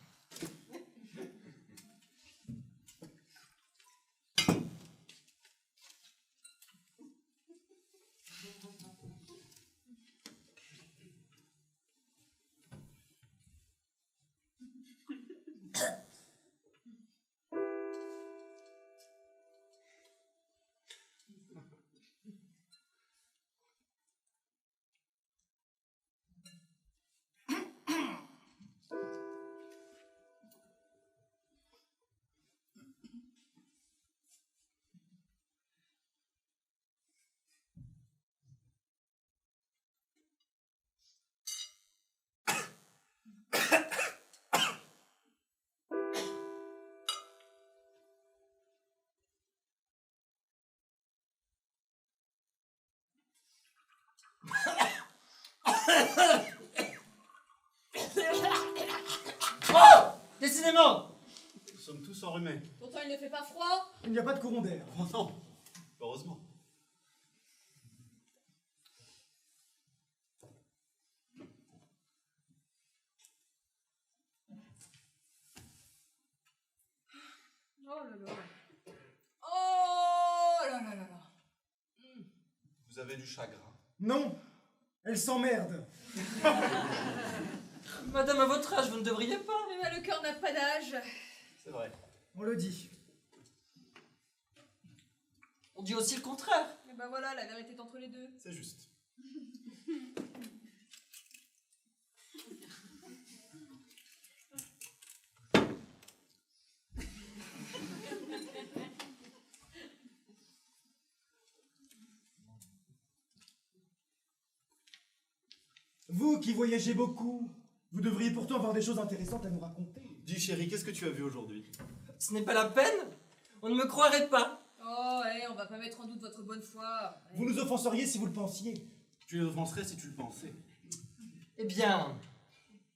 [SPEAKER 4] Oh! Décidément!
[SPEAKER 2] sommes tous enrhumés.
[SPEAKER 5] Pourtant, il ne fait pas froid.
[SPEAKER 3] Il n'y a pas de courant d'air.
[SPEAKER 2] Oh non, heureusement.
[SPEAKER 5] Oh là là. Oh là là là là.
[SPEAKER 2] Vous avez du chagrin.
[SPEAKER 3] Non, elle s'emmerde.
[SPEAKER 4] Madame, à votre âge, vous ne devriez pas.
[SPEAKER 5] Eh ben, le cœur n'a pas d'âge.
[SPEAKER 2] C'est vrai.
[SPEAKER 3] On le dit.
[SPEAKER 4] On dit aussi le contraire.
[SPEAKER 5] Et ben voilà, la vérité est entre les deux.
[SPEAKER 2] C'est juste.
[SPEAKER 3] Vous qui voyagez beaucoup, vous devriez pourtant avoir des choses intéressantes à nous raconter.
[SPEAKER 2] Dis chérie, qu'est-ce que tu as vu aujourd'hui?
[SPEAKER 4] Ce n'est pas la peine. On ne me croirait pas.
[SPEAKER 5] Oh, on va pas mettre en doute votre bonne foi.
[SPEAKER 3] Vous nous offenseriez si vous le pensiez.
[SPEAKER 2] Tu les offenserais si tu le pensais.
[SPEAKER 4] Eh bien,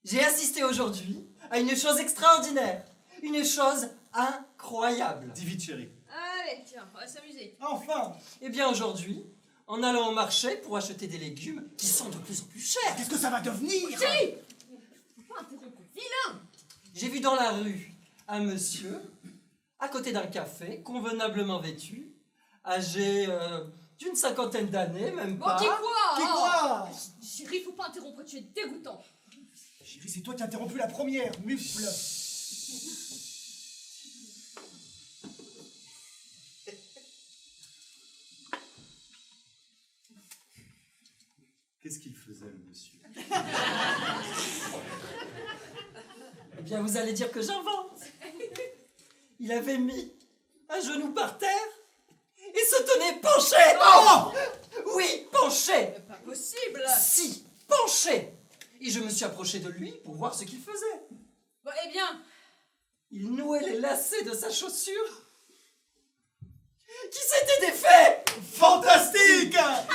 [SPEAKER 4] j'ai assisté aujourd'hui à une chose extraordinaire. Une chose incroyable.
[SPEAKER 2] Dis vite chérie.
[SPEAKER 5] Allez, tiens, on va s'amuser.
[SPEAKER 3] Enfin,
[SPEAKER 4] Eh bien, aujourd'hui, en allant au marché pour acheter des légumes qui sont de plus en plus chers,
[SPEAKER 3] qu'est-ce que ça va devenir?
[SPEAKER 5] Chérie! Faut pas interrompre le vilain!
[SPEAKER 4] j'ai vu dans la rue un monsieur, à côté d'un café, convenablement vêtu, âgé d'une 50aine d'années, même
[SPEAKER 5] Bon,
[SPEAKER 4] pas.
[SPEAKER 5] qui quoi?
[SPEAKER 3] Qui quoi?
[SPEAKER 5] Chérie, faut pas interrompre, tu es dégoûtant.
[SPEAKER 3] Chérie, c'est toi qui as interrompu la première, mufle.
[SPEAKER 2] Qu'est-ce qu'il faisait le monsieur?
[SPEAKER 4] Eh bien, vous allez dire que j'invente. Il avait mis un genou par terre et se tenait penché. Oh! Oui, penché.
[SPEAKER 5] C'est pas possible!
[SPEAKER 4] Si, penché. Et je me suis approché de lui pour voir ce qu'il faisait.
[SPEAKER 5] Bon, eh bien,
[SPEAKER 4] Il nouait les lacets de sa chaussure qui s'était défait.
[SPEAKER 3] Fantastique!
[SPEAKER 5] fantastique!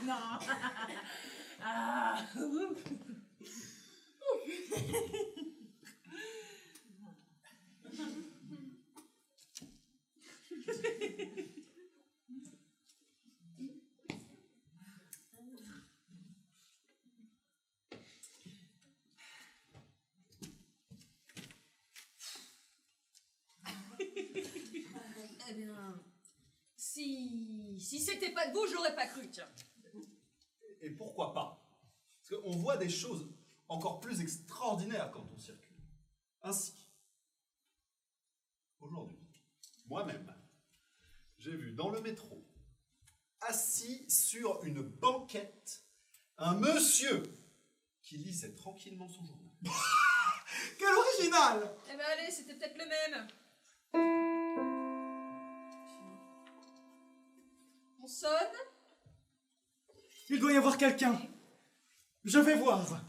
[SPEAKER 1] Non. Ah.
[SPEAKER 5] Eh bien, si c'était pas de vous, je l'aurais pas cru, tiens.
[SPEAKER 2] Et pourquoi pas? Parce qu'on voit des choses encore plus extraordinaires quand on circule. Ainsi, aujourd'hui, moi-même, j'ai vu dans le métro, assis sur une banquette, un monsieur qui lisait tranquillement son journal.
[SPEAKER 3] Quel original!
[SPEAKER 5] Eh ben allez, c'était peut-être le même. On sonne.
[SPEAKER 3] Il doit y avoir quelqu'un. Je vais voir.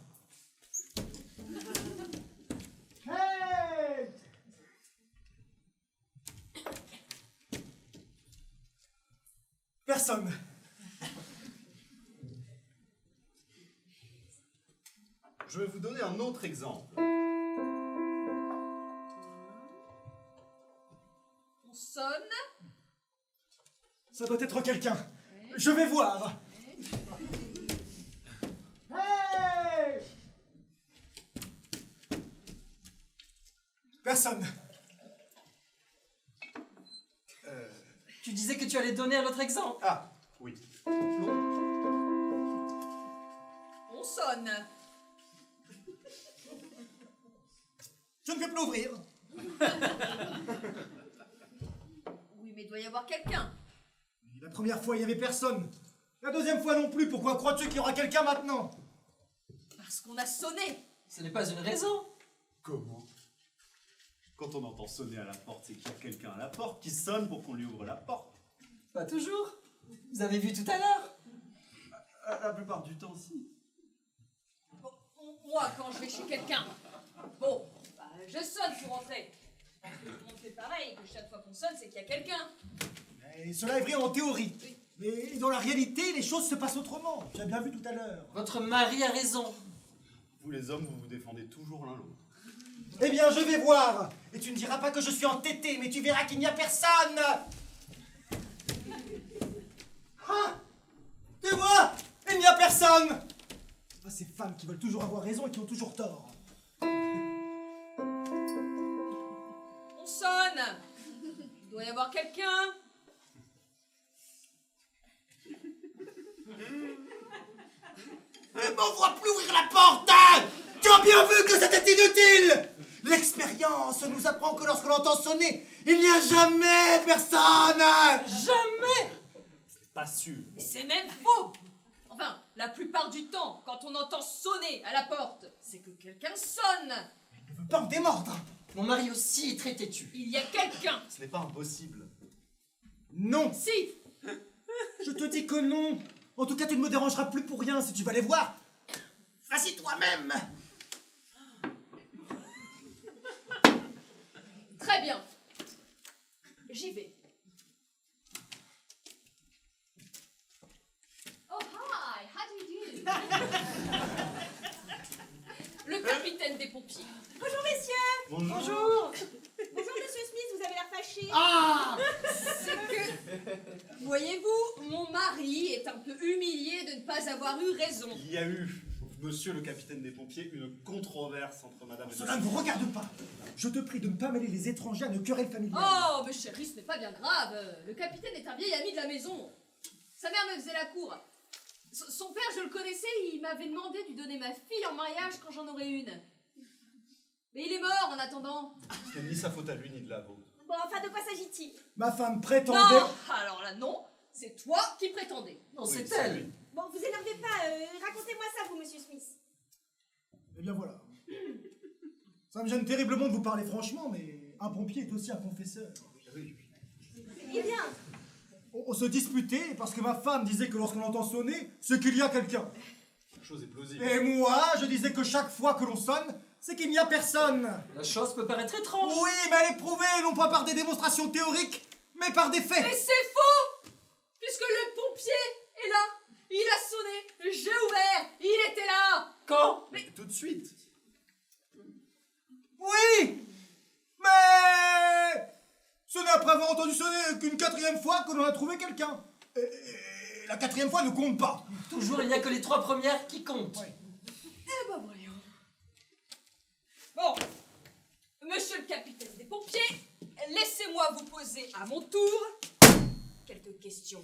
[SPEAKER 3] Hey! Personne.
[SPEAKER 2] Je vais vous donner un autre exemple.
[SPEAKER 5] On sonne.
[SPEAKER 3] Ça doit être quelqu'un. Je vais voir. Hey! Personne.
[SPEAKER 4] Tu disais que tu allais donner un autre exemple.
[SPEAKER 2] Ah, oui.
[SPEAKER 5] On sonne.
[SPEAKER 3] Je ne vais plus ouvrir.
[SPEAKER 5] Oui, mais il doit y avoir quelqu'un.
[SPEAKER 3] La première fois, il n'y avait personne. La deuxième fois non plus. Pourquoi crois-tu qu'il y aura quelqu'un maintenant?
[SPEAKER 5] Parce qu'on a sonné.
[SPEAKER 4] Ce n'est pas une raison.
[SPEAKER 2] Comment? Quand on entend sonner à la porte, c'est qu'il y a quelqu'un la porte, qui sonne pour qu'on lui ouvre la porte.
[SPEAKER 4] Pas toujours. Vous avez vu tout à l'heure.
[SPEAKER 2] La plupart du temps, si.
[SPEAKER 5] Moi, quand je vais chez quelqu'un, bon, bah, je sonne pour entrer. Tout le monde fait pareil, que chaque fois qu'on sonne, c'est qu'il y a quelqu'un.
[SPEAKER 3] Et cela est vrai en théorie. Mais dans la réalité, les choses se passent autrement. Tu as bien vu tout à l'heure.
[SPEAKER 4] Votre mari a raison.
[SPEAKER 2] Vous les hommes, vous vous défendez toujours l'un l'autre.
[SPEAKER 3] Eh bien, je vais voir. Et tu ne diras pas que je suis entêté, mais tu verras qu'il n'y a personne. Ah, tu vois, il n'y a personne. Ah, ces femmes qui veulent toujours avoir raison et qui ont toujours tort.
[SPEAKER 5] On sonne. Il doit y avoir quelqu'un.
[SPEAKER 3] Ne m'envoie plus ouvrir la porte. Tu as bien vu que c'était inutile. L'expérience nous apprend que lorsque l'on entend sonner, il n'y a jamais personne.
[SPEAKER 4] Jamais.
[SPEAKER 2] Pas sûr.
[SPEAKER 5] Mais c'est même faux. Enfin, la plupart du temps, quand on entend sonner à la porte, c'est que quelqu'un sonne.
[SPEAKER 3] Je ne veux pas en démordre.
[SPEAKER 4] Mon mari aussi est très têtu.
[SPEAKER 5] Il y a quelqu'un.
[SPEAKER 2] Ce n'est pas impossible.
[SPEAKER 3] Non.
[SPEAKER 5] Si.
[SPEAKER 3] Je te dis que non. En tout cas, tu ne me dérangeras plus pour rien si tu vas les voir. Vas-y toi-même.
[SPEAKER 5] Très bien. J'y vais. Oh, hi, how do you do? Le capitaine des pompiers.
[SPEAKER 1] Bonjour messieurs.
[SPEAKER 2] Bonjour.
[SPEAKER 1] Bonjour monsieur Smith, vous avez l'air fâché.
[SPEAKER 5] Ah, c'est que, voyez-vous, mon mari est un peu humilié de ne pas avoir eu raison.
[SPEAKER 2] Il y a eu, monsieur le capitaine des pompiers, une controverse entre madame et
[SPEAKER 3] Cela ne
[SPEAKER 2] monsieur.
[SPEAKER 3] vous regarde pas. Je te prie de ne pas mêler les étrangers à nos querelles familiales.
[SPEAKER 5] Oh, mais chérie, ce n'est pas bien grave. Le capitaine est un vieil ami de la maison. Sa mère me faisait la cour. Son père, je le connaissais, il m'avait demandé de lui donner ma fille en mariage quand j'en aurais une. Mais il est mort en attendant.
[SPEAKER 2] Ce n'est ni sa faute à lui, ni de la vôtre.
[SPEAKER 1] Bon, enfin, de quoi s'agit-il?
[SPEAKER 3] Ma femme prétendait...
[SPEAKER 5] Non, alors là, non, c'est toi qui prétendais.
[SPEAKER 4] Non,
[SPEAKER 2] Oui,
[SPEAKER 4] c'est
[SPEAKER 2] c'est
[SPEAKER 4] elle.
[SPEAKER 2] lui.
[SPEAKER 1] Bon, vous énervez pas, racontez-moi ça, vous, monsieur Smith.
[SPEAKER 3] Eh bien voilà. Ça me gêne terriblement de vous parler franchement, mais un pompier est aussi un confesseur.
[SPEAKER 1] Eh bien,
[SPEAKER 3] On se disputait parce que ma femme disait que lorsqu'on entend sonner, c'est qu'il y a quelqu'un.
[SPEAKER 2] La chose est plausible.
[SPEAKER 3] Et moi, je disais que chaque fois que l'on sonne, c'est qu'il n'y a personne.
[SPEAKER 4] La chose peut paraître étrange.
[SPEAKER 3] Oui, mais elle est prouvée non pas par des démonstrations théoriques, mais par des faits.
[SPEAKER 5] Mais c'est faux! Puisque le pompier est là, il a sonné, j'ai ouvert, il était là!
[SPEAKER 4] Quand?
[SPEAKER 2] Tout de suite.
[SPEAKER 3] Oui, mais ce n'est après avoir entendu sonner qu'une quatrième fois que l'on a trouvé quelqu'un. Et la quatrième fois ne compte pas.
[SPEAKER 4] Toujours, il n'y a que les 3 premières qui comptent.
[SPEAKER 3] Ouais.
[SPEAKER 5] Eh ben voyons. Bon, monsieur le capitaine des pompiers, laissez-moi vous poser à mon tour quelques questions.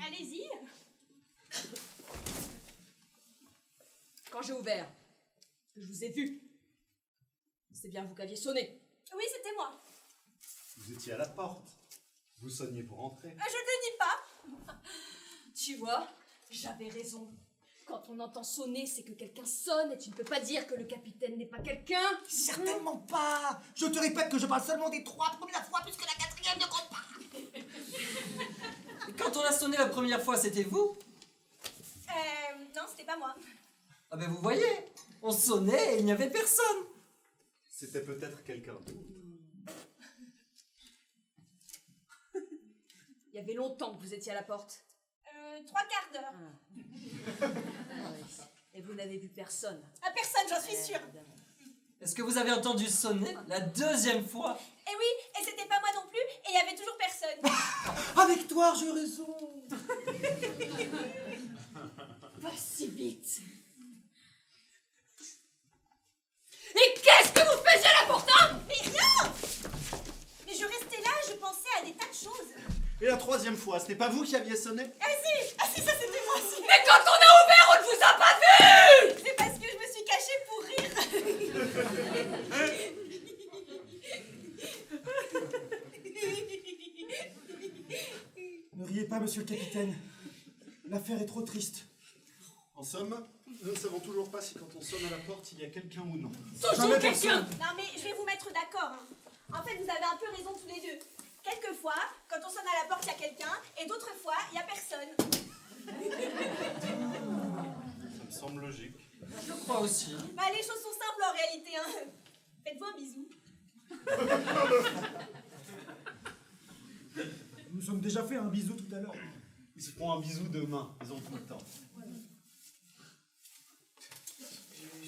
[SPEAKER 1] allez-y.
[SPEAKER 5] Quand j'ai ouvert, que je vous ai vu, c'est bien vous qui aviez sonné.
[SPEAKER 1] Oui, c'était moi.
[SPEAKER 2] Vous étiez à la porte. Vous sonniez pour entrer.
[SPEAKER 1] Je ne le dis pas.
[SPEAKER 5] Tu vois, j'avais raison. Quand on entend sonner, c'est que quelqu'un sonne et tu ne peux pas dire que le capitaine n'est pas quelqu'un.
[SPEAKER 3] Certainement pas. Je te répète que je parle seulement des 3 premières fois puisque la quatrième ne compte pas.
[SPEAKER 4] Et quand on a sonné la première fois, c'était vous?
[SPEAKER 1] Non, c'était pas moi.
[SPEAKER 4] Ah ben vous voyez, on sonnait et il n'y avait personne.
[SPEAKER 2] C'était peut-être quelqu'un d'autre.
[SPEAKER 5] Il y avait longtemps que vous étiez à la porte.
[SPEAKER 1] 3 quarts d'heure.
[SPEAKER 5] Et vous n'avez vu personne.
[SPEAKER 1] À personne, j'en suis sûre.
[SPEAKER 4] Est-ce que vous avez entendu sonner la deuxième fois?
[SPEAKER 1] Et oui, et c'était pas moi non plus, et il y avait toujours personne.
[SPEAKER 3] Avec toi, j'ai raison.
[SPEAKER 5] Pas si vite. Et qu'est-ce que vous faisiez là pourtant?
[SPEAKER 1] Mais rien. Mais je restais là, je pensais à des tas de choses.
[SPEAKER 2] Et la troisième fois, ce n'est pas vous qui aviez sonné?
[SPEAKER 1] Ah si, ça c'était moi aussi.
[SPEAKER 5] Mais quand on a ouvert, on ne vous a pas vu!
[SPEAKER 1] C'est parce que je me suis cachée pour rire.
[SPEAKER 3] Ne riez pas, monsieur le capitaine. L'affaire est trop triste.
[SPEAKER 2] En somme, nous ne savons toujours pas si quand on sonne à la porte, il y a quelqu'un ou non.
[SPEAKER 5] Toujours
[SPEAKER 3] Jamais
[SPEAKER 5] quelqu'un!
[SPEAKER 3] personne.
[SPEAKER 1] Non mais je vais vous mettre d'accord. Hein.
[SPEAKER 8] En fait, vous avez un peu raison tous les deux. Quelquefois, quand on sonne à la porte, il y a quelqu'un, et d'autres fois, il n'y a personne.
[SPEAKER 2] Ça me semble logique.
[SPEAKER 4] Je crois aussi.
[SPEAKER 8] Bah, les choses sont simples en réalité, hein. Faites-vous un bisou.
[SPEAKER 3] Nous nous sommes déjà fait un bisou tout à l'heure.
[SPEAKER 2] Ils se font un bisou demain, ils ont tout le temps.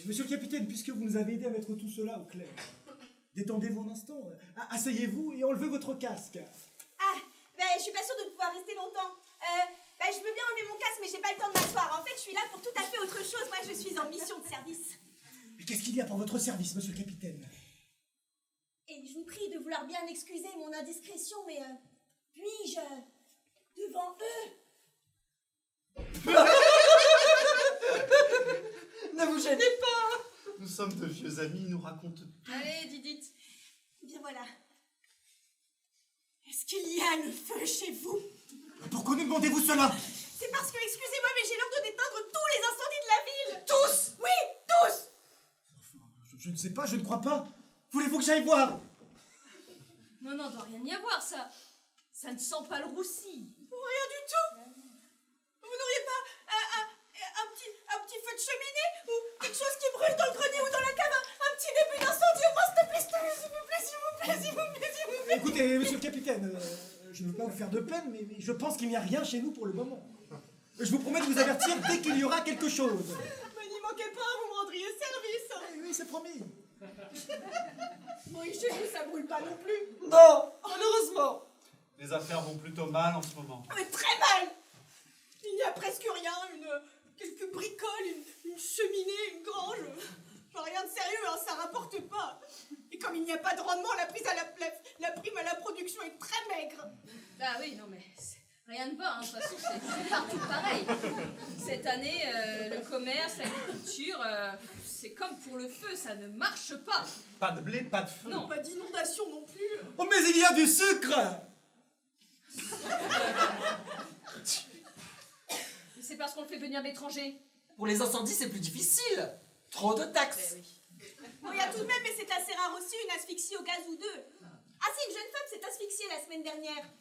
[SPEAKER 3] Monsieur le capitaine, puisque vous nous avez aidé à mettre tout cela au clair, détendez-vous un instant, asseyez-vous et enlevez votre casque.
[SPEAKER 8] Ah, ben, je suis pas sûre de pouvoir rester longtemps. Ben, je veux bien enlever mon casque, mais j'ai pas le temps de m'asseoir. En fait, je suis là pour tout à fait autre chose. Moi, je suis en mission de service.
[SPEAKER 3] Mais qu'est-ce qu'il y a pour votre service, monsieur le capitaine?
[SPEAKER 8] Et je vous prie de vouloir bien excuser mon indiscrétion, mais puis-je, devant eux,
[SPEAKER 4] Ne vous gênez pas.
[SPEAKER 2] Nous sommes de vieux amis, ils nous racontent tout.
[SPEAKER 5] Allez, Didit.
[SPEAKER 8] eh bien voilà. Est-ce qu'il y a le feu chez vous?
[SPEAKER 3] Pourquoi nous demandez-vous cela?
[SPEAKER 8] C'est parce que, excusez-moi, mais j'ai l'ordre d'éteindre tous les incendies de la ville.
[SPEAKER 4] Tous.
[SPEAKER 8] Oui, tous.
[SPEAKER 3] Je ne sais pas, je ne crois pas. Voulez-vous que j'aille voir?
[SPEAKER 5] Non, non, doit rien y avoir, ça. Ça ne sent pas le roussi.
[SPEAKER 8] Rien du tout. Vous n'auriez pas un petit feu de cheminée ou quelque chose qui brûle dans le grenier ou dans la cave, un petit début d'incendie au moins, s'il te plaît, s'il vous plaît, s'il vous plaît, s'il vous plaît, s'il vous plaît.
[SPEAKER 3] Écoutez, monsieur le capitaine, je ne veux pas vous faire de peine, mais je pense qu'il n'y a rien chez nous pour le moment. Je vous promets de vous avertir dès qu'il y aura quelque chose.
[SPEAKER 8] Mais n'y manquez pas, vous me rendriez service.
[SPEAKER 3] Oui, c'est promis.
[SPEAKER 8] Oui, chez vous, ça brûle pas non plus.
[SPEAKER 4] Non, malheureusement.
[SPEAKER 2] Les affaires vont plutôt mal en ce moment.
[SPEAKER 8] Mais très mal. Il n'y a presque rien, quelques bricoles, une cheminée, une grange. Enfin, rien de sérieux, hein, ça rapporte pas. Et comme il n'y a pas de rendement, la prime à la production est très maigre.
[SPEAKER 5] Ah oui, non, mais rien ne va, hein, de toute façon, c'est partout pareil. Cette année, le commerce, l'agriculture, c'est comme pour le feu, ça ne marche pas.
[SPEAKER 2] Pas de blé, pas de feu.
[SPEAKER 5] Non.
[SPEAKER 8] Pas d'inondation non plus.
[SPEAKER 3] Oh, mais il y a du sucre!
[SPEAKER 5] C'est parce qu'on le fait venir de l'étranger.
[SPEAKER 4] Pour les incendies, c'est plus difficile. Trop de taxes.
[SPEAKER 5] Oui.
[SPEAKER 8] Bon, il y a tout de même, mais c'est assez rare aussi, une asphyxie au gaz ou deux. Ah si, une jeune femme s'est asphyxiée la semaine dernière.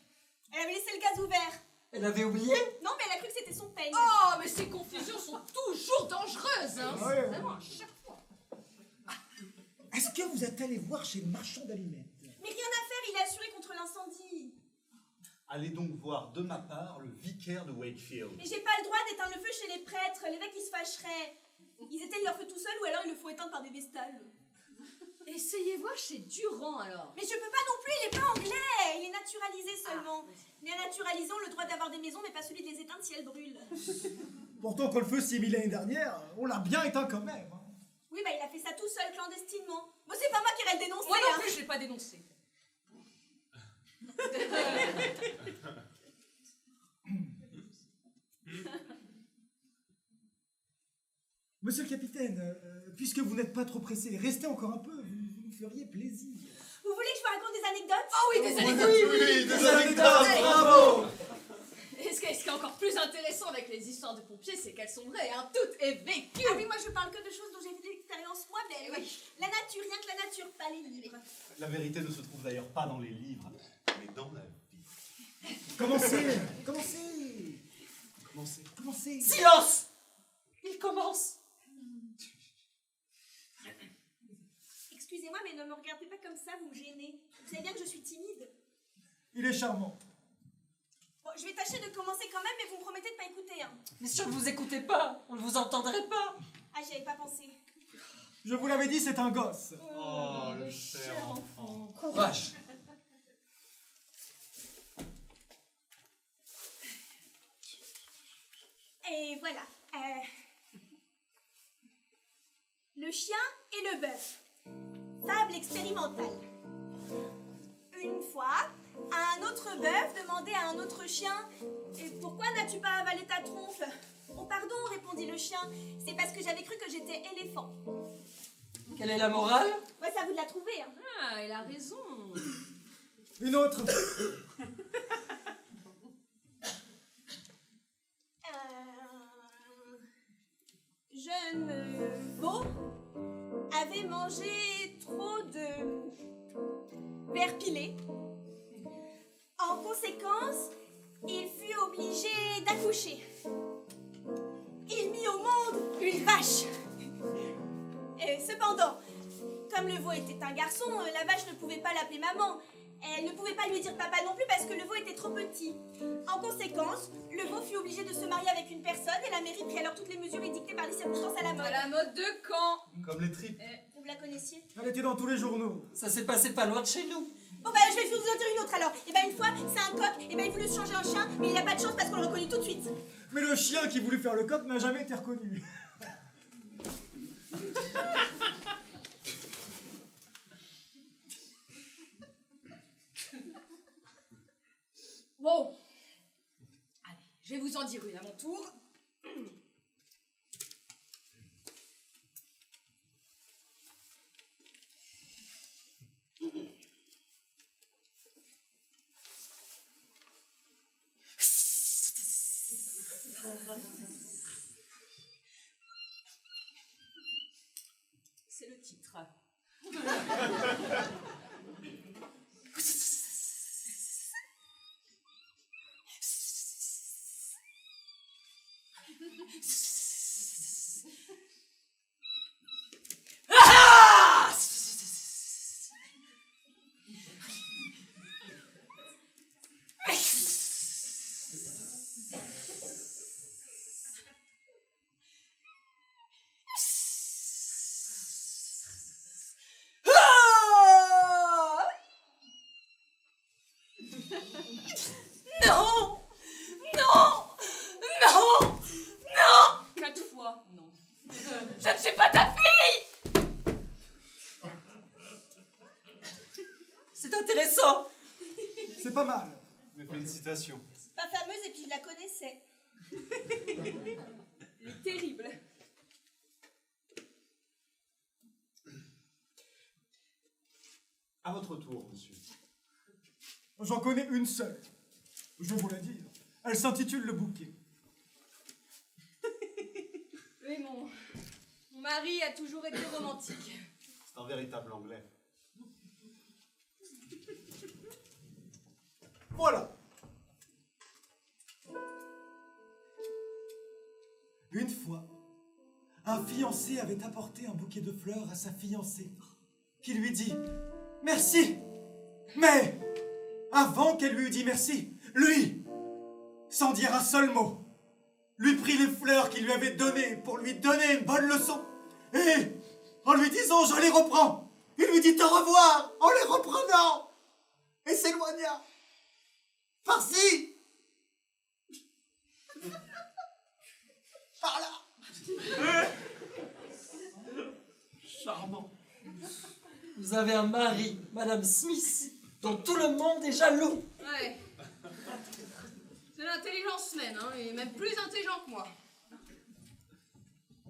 [SPEAKER 8] Elle avait laissé le gaz ouvert.
[SPEAKER 4] Elle avait oublié.
[SPEAKER 8] Non, mais elle a cru que c'était son peigne.
[SPEAKER 5] Oh, mais ces confusions sont toujours dangereuses, hein.
[SPEAKER 3] Ouais.
[SPEAKER 5] Vraiment, à chaque fois.
[SPEAKER 3] Est-ce que vous êtes allé voir chez le marchand d'allumettes?
[SPEAKER 8] Mais rien à faire, il est assuré contre l'incendie.
[SPEAKER 2] Allez donc voir de ma part le vicaire de Wakefield.
[SPEAKER 8] Mais j'ai pas le droit d'éteindre le feu chez les prêtres, l'évêque il se fâcherait. Ils éteignent leur feu tout seuls ou alors ils le font éteindre par des vestales.
[SPEAKER 5] Essayez voir chez Durand, alors.
[SPEAKER 8] Mais je peux pas non plus, il est pas anglais, il est naturalisé seulement. Les naturalisés ont le droit d'avoir des maisons mais pas celui de les éteindre si elles brûlent.
[SPEAKER 3] Pourtant, quand le feu s'est mis l'année dernière, on l'a bien éteint quand même. Hein.
[SPEAKER 8] Oui, bah il a fait ça tout seul, clandestinement. Bon, c'est pas moi qui irai le dénoncer.
[SPEAKER 5] Moi non
[SPEAKER 8] hein.
[SPEAKER 5] plus, je l'ai pas dénoncé.
[SPEAKER 3] Monsieur le capitaine, puisque vous n'êtes pas trop pressé, restez encore un peu, vous nous feriez plaisir.
[SPEAKER 8] Vous voulez que je vous raconte des anecdotes?
[SPEAKER 5] Oh oui, des anecdotes.
[SPEAKER 2] Oui, des anecdotes, bravo!
[SPEAKER 5] Et ce qui est encore plus intéressant avec les histoires de pompiers, c'est qu'elles sont vraies, hein. Tout est vécu.
[SPEAKER 8] Ah oui, moi je parle que de choses dont j'ai fait l'expérience moi-même.
[SPEAKER 5] Oui.
[SPEAKER 8] La nature, rien que la nature, pas les livres.
[SPEAKER 2] La vérité ne se trouve d'ailleurs pas dans les livres, mais dans la vie.
[SPEAKER 3] Commencez.
[SPEAKER 4] Silence. Il commence.
[SPEAKER 8] Excusez-moi, mais ne me regardez pas comme ça, vous me gênez. Vous savez bien que je suis timide.
[SPEAKER 3] Il est charmant.
[SPEAKER 8] Bon, je vais tâcher de commencer quand même, mais vous me promettez de pas écouter, hein.
[SPEAKER 4] Mais si on ne vous écoutait pas, on ne vous entendrait pas.
[SPEAKER 8] Ah, j'y avais pas pensé.
[SPEAKER 3] Je vous l'avais dit, c'est un gosse.
[SPEAKER 2] Oh, le cher enfant.
[SPEAKER 4] Courage.
[SPEAKER 8] Et voilà. Le chien et le bœuf. Fable expérimentale. Une fois, un autre bœuf demandait à un autre chien « Et pourquoi n'as-tu pas avalé ta trompe ?»« Oh pardon, répondit le chien, c'est parce que j'avais cru que j'étais éléphant. »
[SPEAKER 4] Quelle est la morale?
[SPEAKER 8] Ouais, c'est à vous de la trouver, hein.
[SPEAKER 5] Ah, il a raison.
[SPEAKER 3] Une autre.
[SPEAKER 8] Jeune veau avait mangé trop de verre pilé. En conséquence, il fut obligé d'accoucher. Il mit au monde une vache. Et cependant, comme le veau était un garçon, la vache ne pouvait pas l'appeler maman. Elle ne pouvait pas lui dire papa non plus parce que le veau était trop petit. En conséquence, le veau fut obligé de se marier avec une personne et la mairie prit alors toutes les mesures édictées par les circonstances à la mode.
[SPEAKER 5] À la mode de quand?
[SPEAKER 2] Comme les tripes.
[SPEAKER 8] Vous la connaissiez?
[SPEAKER 3] Elle était dans tous les journaux.
[SPEAKER 4] Ça s'est passé pas loin de chez nous.
[SPEAKER 8] Bon bah je vais vous en dire une autre alors. Et bah une fois, c'est un coq, et bah il voulait se changer en chien, mais il n'a pas de chance parce qu'on le reconnaît tout de suite.
[SPEAKER 3] Mais le chien qui voulut faire le coq n'a jamais été reconnu.
[SPEAKER 5] Bon. Allez, je vais vous en dire une à mon tour. C'est le titre.
[SPEAKER 8] Non! Non! Non! Non!
[SPEAKER 5] 4 fois, non.
[SPEAKER 8] Je ne suis pas ta fille!
[SPEAKER 4] C'est intéressant.
[SPEAKER 3] C'est pas mal.
[SPEAKER 2] Mes félicitations.
[SPEAKER 8] Pas fameuse et puis je la connaissais.
[SPEAKER 5] Elle est terrible.
[SPEAKER 2] À votre tour, monsieur.
[SPEAKER 3] J'en connais une seule. Je vous la dire. Elle s'intitule Le Bouquet.
[SPEAKER 5] Oui, mon mari a toujours été romantique.
[SPEAKER 2] C'est un véritable anglais.
[SPEAKER 3] Voilà. Une fois, un fiancé avait apporté un bouquet de fleurs à sa fiancée, qui lui dit « Merci !» Mais, avant qu'elle lui eût dit merci, lui, sans dire un seul mot, lui prit les fleurs qu'il lui avait données pour lui donner une bonne leçon, et, en lui disant « Je les reprends !» il lui dit « Au revoir !» en les reprenant, et s'éloigna. Par-ci, par-là.
[SPEAKER 4] Charmant. Vous avez un mari, Madame Smith, dont tout le monde est jaloux.
[SPEAKER 5] Ouais. C'est l'intelligence humaine, hein. Il est même plus intelligent que moi.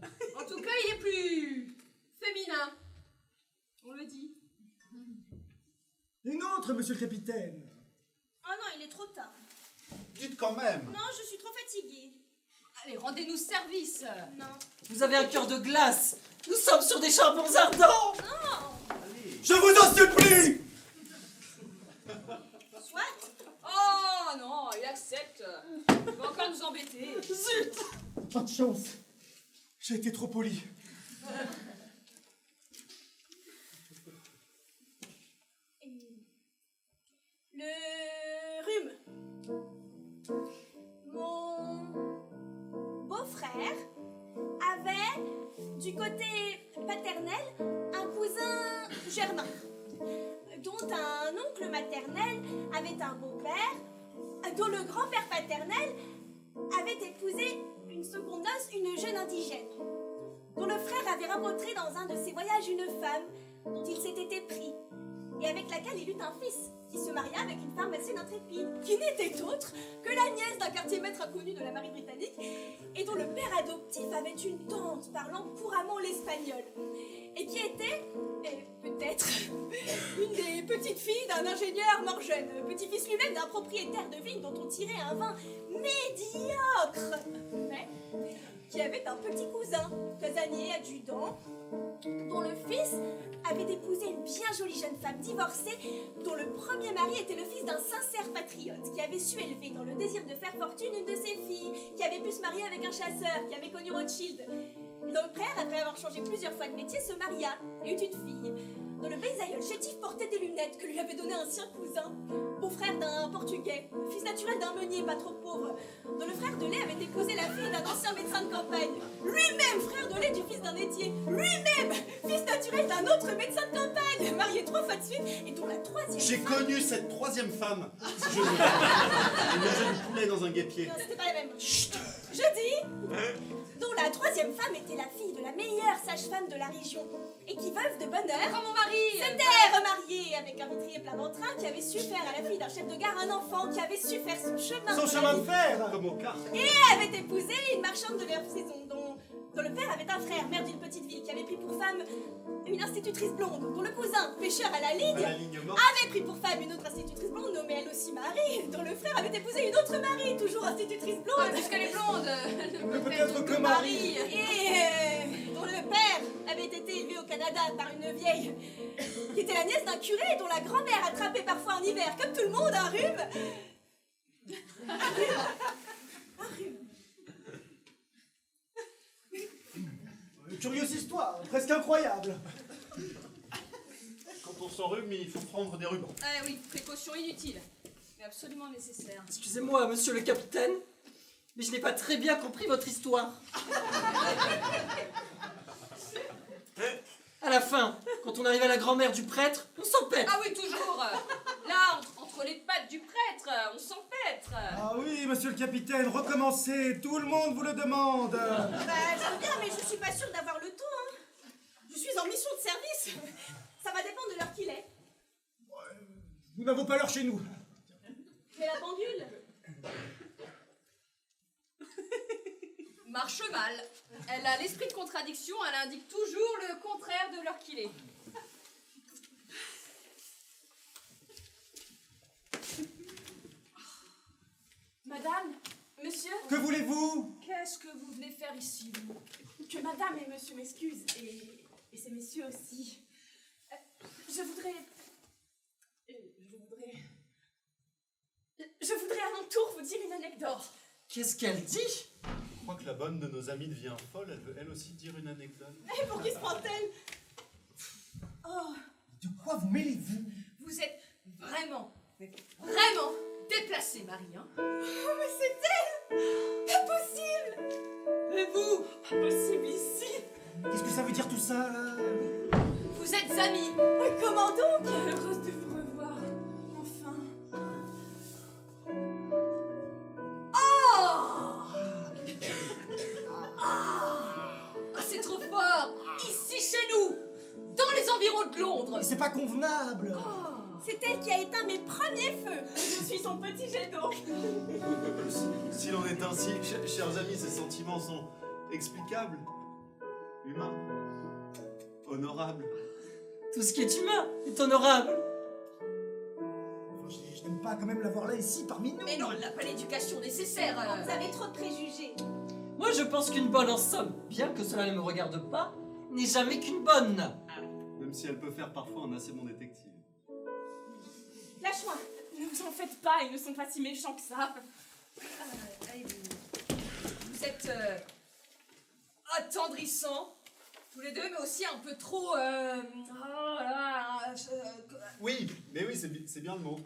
[SPEAKER 5] En tout cas, il est plus féminin. On le dit.
[SPEAKER 3] Une autre, monsieur le capitaine.
[SPEAKER 8] Oh non, il est trop tard.
[SPEAKER 2] Dites quand même.
[SPEAKER 8] Non, je suis trop fatiguée.
[SPEAKER 5] Allez, rendez-nous service.
[SPEAKER 8] Non.
[SPEAKER 4] Vous avez un cœur de glace. Nous sommes sur des charbons ardents.
[SPEAKER 3] Je vous en supplie!
[SPEAKER 8] Soit.
[SPEAKER 5] Oh non, il accepte. Il va encore nous embêter.
[SPEAKER 3] Zut! Pas de chance. J'ai été trop poli.
[SPEAKER 8] Le rhume. Mon beau-frère avait, du côté paternel, un cousin germain, dont un oncle maternel avait un beau-père, dont le grand-père paternel avait épousé une seconde noce une jeune indigène, dont le frère avait rencontré dans un de ses voyages une femme dont il s'était épris, et avec laquelle il eut un fils, qui se maria avec une pharmacienne intrépide, qui n'était autre que la nièce d'un quartier-maître inconnu de la marine britannique, et dont le père adoptif avait une tante parlant couramment l'espagnol. et qui était, peut-être, une des petites filles d'un ingénieur mort jeune, petit-fils lui-même d'un propriétaire de vigne dont on tirait un vin médiocre, mais qui avait un petit cousin, casanier, adjudant, dont le fils avait épousé une bien jolie jeune femme divorcée, dont le premier mari était le fils d'un sincère patriote, qui avait su élever dans le désir de faire fortune une de ses filles, qui avait pu se marier avec un chasseur, qui avait connu Rothschild. Dont le frère, après avoir changé plusieurs fois de métier, se maria et eut une fille, dont le bisaïeul chétif portait des lunettes que lui avait donné un sien cousin, beau-frère d'un Portugais, fils naturel d'un meunier pas trop pauvre, dont le frère de lait avait épousé la fille d'un ancien médecin de campagne, lui-même frère de lait du fils d'un laitier, lui-même fils naturel d'un autre médecin de campagne, marié 3 fois de suite, et dont la troisième
[SPEAKER 2] J'ai
[SPEAKER 8] femme...
[SPEAKER 2] connu cette troisième femme. Si je veux. Elle mangeait du poulet dans un guêpier.
[SPEAKER 8] Non, c'était pas la même. Chut. Je dis dont la troisième femme était la fille de la meilleure sage-femme de la région, et qui, veuve de bonheur,
[SPEAKER 5] Quand mon mari
[SPEAKER 8] s'était remariée avec un vitrier plein d'entrain qui avait su faire à la fille d'un chef de gare un enfant, qui avait su faire son chemin.
[SPEAKER 3] Son chemin de fer.
[SPEAKER 2] Comme au quart.
[SPEAKER 8] Avait épousé une marchande de leur saison, dont le père avait un frère, maire d'une petite ville, qui avait pris pour femme une institutrice blonde, dont le cousin, pêcheur à la
[SPEAKER 2] À
[SPEAKER 8] ligne,
[SPEAKER 2] la ligne morte.
[SPEAKER 8] avait pris pour femme une autre institutrice blonde, nommée elle aussi Marie, dont le frère avait épousé une autre Marie, toujours institutrice blonde.
[SPEAKER 5] Puisqu'elle est blonde, elle ne peut
[SPEAKER 3] peut-être
[SPEAKER 5] être
[SPEAKER 3] que
[SPEAKER 5] que
[SPEAKER 3] Marie.
[SPEAKER 5] Marie.
[SPEAKER 8] Et dont le père avait été élevé au Canada par une vieille qui était la nièce d'un curé et dont la grand-mère attrapait parfois en hiver, comme tout le monde, un rhume. Un rhume.
[SPEAKER 3] Curieuse histoire, presque incroyable.
[SPEAKER 2] Quand on s'enrhume, il faut prendre des rubans.
[SPEAKER 5] Ah oui, précaution inutile, mais absolument nécessaire.
[SPEAKER 4] Excusez-moi, monsieur le capitaine, mais je n'ai pas très bien compris votre histoire. À la fin, quand on arrive à la grand-mère du prêtre, on s'empêtre.
[SPEAKER 5] Ah oui, toujours. Là, entre les pattes du prêtre, on s'empêtre.
[SPEAKER 3] Ah oui, monsieur le capitaine, recommencez, tout le monde vous le demande.
[SPEAKER 8] Bah, j'aime bien, mais je suis pas sûre d'avoir le temps, hein. Je suis en mission de service. Ça va dépendre de l'heure qu'il est.
[SPEAKER 3] Nous n'avons pas l'heure chez nous.
[SPEAKER 8] Mais la pendule?
[SPEAKER 5] Marche mal. Elle a l'esprit de contradiction, elle indique toujours le contraire de l'heure qu'il est.
[SPEAKER 1] Madame, monsieur,
[SPEAKER 3] Que voulez-vous?
[SPEAKER 5] Qu'est-ce que vous venez faire ici, vous?
[SPEAKER 1] que madame et monsieur m'excusent, et ces messieurs aussi. Je voudrais à mon tour vous dire une anecdote.
[SPEAKER 4] Qu'est-ce qu'elle dit?
[SPEAKER 2] Je crois que la bonne de nos amies devient folle. Elle veut elle aussi dire une anecdote.
[SPEAKER 8] Et pour qui se prend-elle? Oh,
[SPEAKER 3] De quoi vous mêlez-vous?
[SPEAKER 5] Vous êtes vraiment déplacée, Marie, hein?
[SPEAKER 8] mais c'est elle! Pas possible!
[SPEAKER 5] Et vous?
[SPEAKER 1] Pas possible ici.
[SPEAKER 3] Qu'est-ce que ça veut dire tout ça, là?
[SPEAKER 5] Vous êtes amis?
[SPEAKER 8] Mais comment donc?
[SPEAKER 1] Heureuse de vous revoir. Enfin.
[SPEAKER 5] Ah, c'est trop fort! Ici, chez nous! Dans les environs de Londres!
[SPEAKER 3] Mais c'est pas convenable.
[SPEAKER 8] C'est elle qui a éteint mes premiers feux. Je suis son petit jet d'eau.
[SPEAKER 2] S'il en est ainsi, chers amis, ces sentiments sont explicables, humains, honorables.
[SPEAKER 4] Tout ce qui est humain est honorable.
[SPEAKER 3] Enfin, je n'aime pas quand même l'avoir là ici parmi nous.
[SPEAKER 5] Mais non, elle n'a pas l'éducation nécessaire.
[SPEAKER 8] Vous avez trop de préjugés.
[SPEAKER 4] Moi, je pense qu'une bonne en somme, bien que cela ne me regarde pas, n'est jamais qu'une bonne.
[SPEAKER 2] Même si elle peut faire parfois un assez bon détective.
[SPEAKER 8] Lâche-moi.
[SPEAKER 1] Ne vous en faites pas, ils ne sont pas si méchants que ça.
[SPEAKER 5] Allez, vous êtes attendrissants, tous les deux, mais aussi un peu trop...
[SPEAKER 2] Oui, mais oui, c'est bien le mot.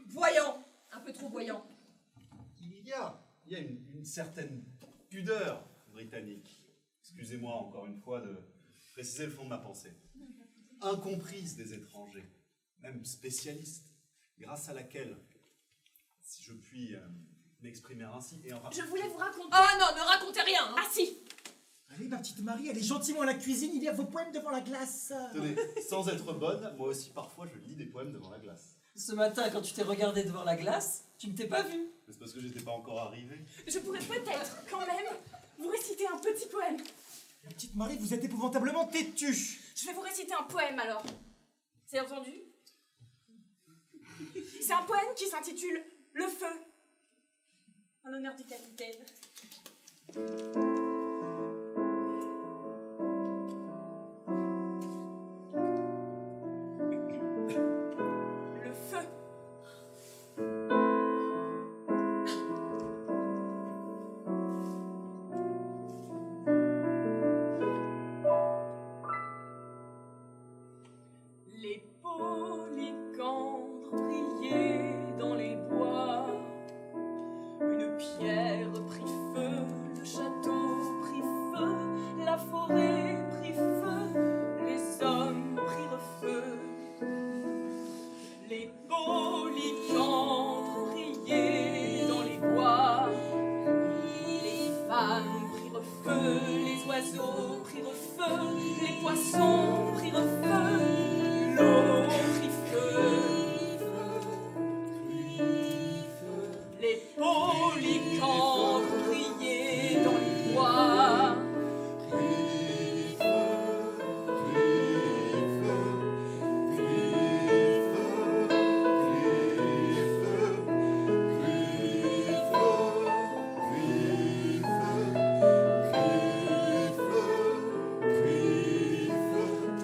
[SPEAKER 5] voyants. Un peu trop voyants.
[SPEAKER 2] Il y a une certaine pudeur britannique. Excusez-moi encore une fois de préciser le fond de ma pensée. Incomprise des étrangers, même spécialistes, grâce à laquelle, si je puis m'exprimer ainsi, et
[SPEAKER 1] Je voulais vous raconter.
[SPEAKER 5] Ah non, ne racontez rien, hein.
[SPEAKER 1] Ah si.
[SPEAKER 3] Allez, ma petite Marie, allez gentiment à la cuisine, il y a vos poèmes devant la glace.
[SPEAKER 2] tenez, sans être bonne, moi aussi parfois je lis des poèmes devant la glace.
[SPEAKER 4] Ce matin, quand tu t'es regardé devant la glace, tu ne t'es pas vu.
[SPEAKER 2] Mais c'est parce que j'étais pas encore arrivé.
[SPEAKER 1] Je pourrais peut-être, quand même, vous réciter un petit poème.
[SPEAKER 3] Petite Marie, vous êtes épouvantablement têtue.
[SPEAKER 1] Je vais vous réciter un poème alors. C'est entendu? C'est un poème qui s'intitule Le feu. En l'honneur du capitaine. Le feu. Les polycandres brillaient dans les bois. Une pierre prit feu, le château prit feu, la forêt prit feu, les hommes prirent feu. Les polycandres brillaient dans les bois. Les femmes prirent feu, les oiseaux prirent feu, les poissons prirent feu, l'eau prit feu. Les polycandres brillaient dans les bois.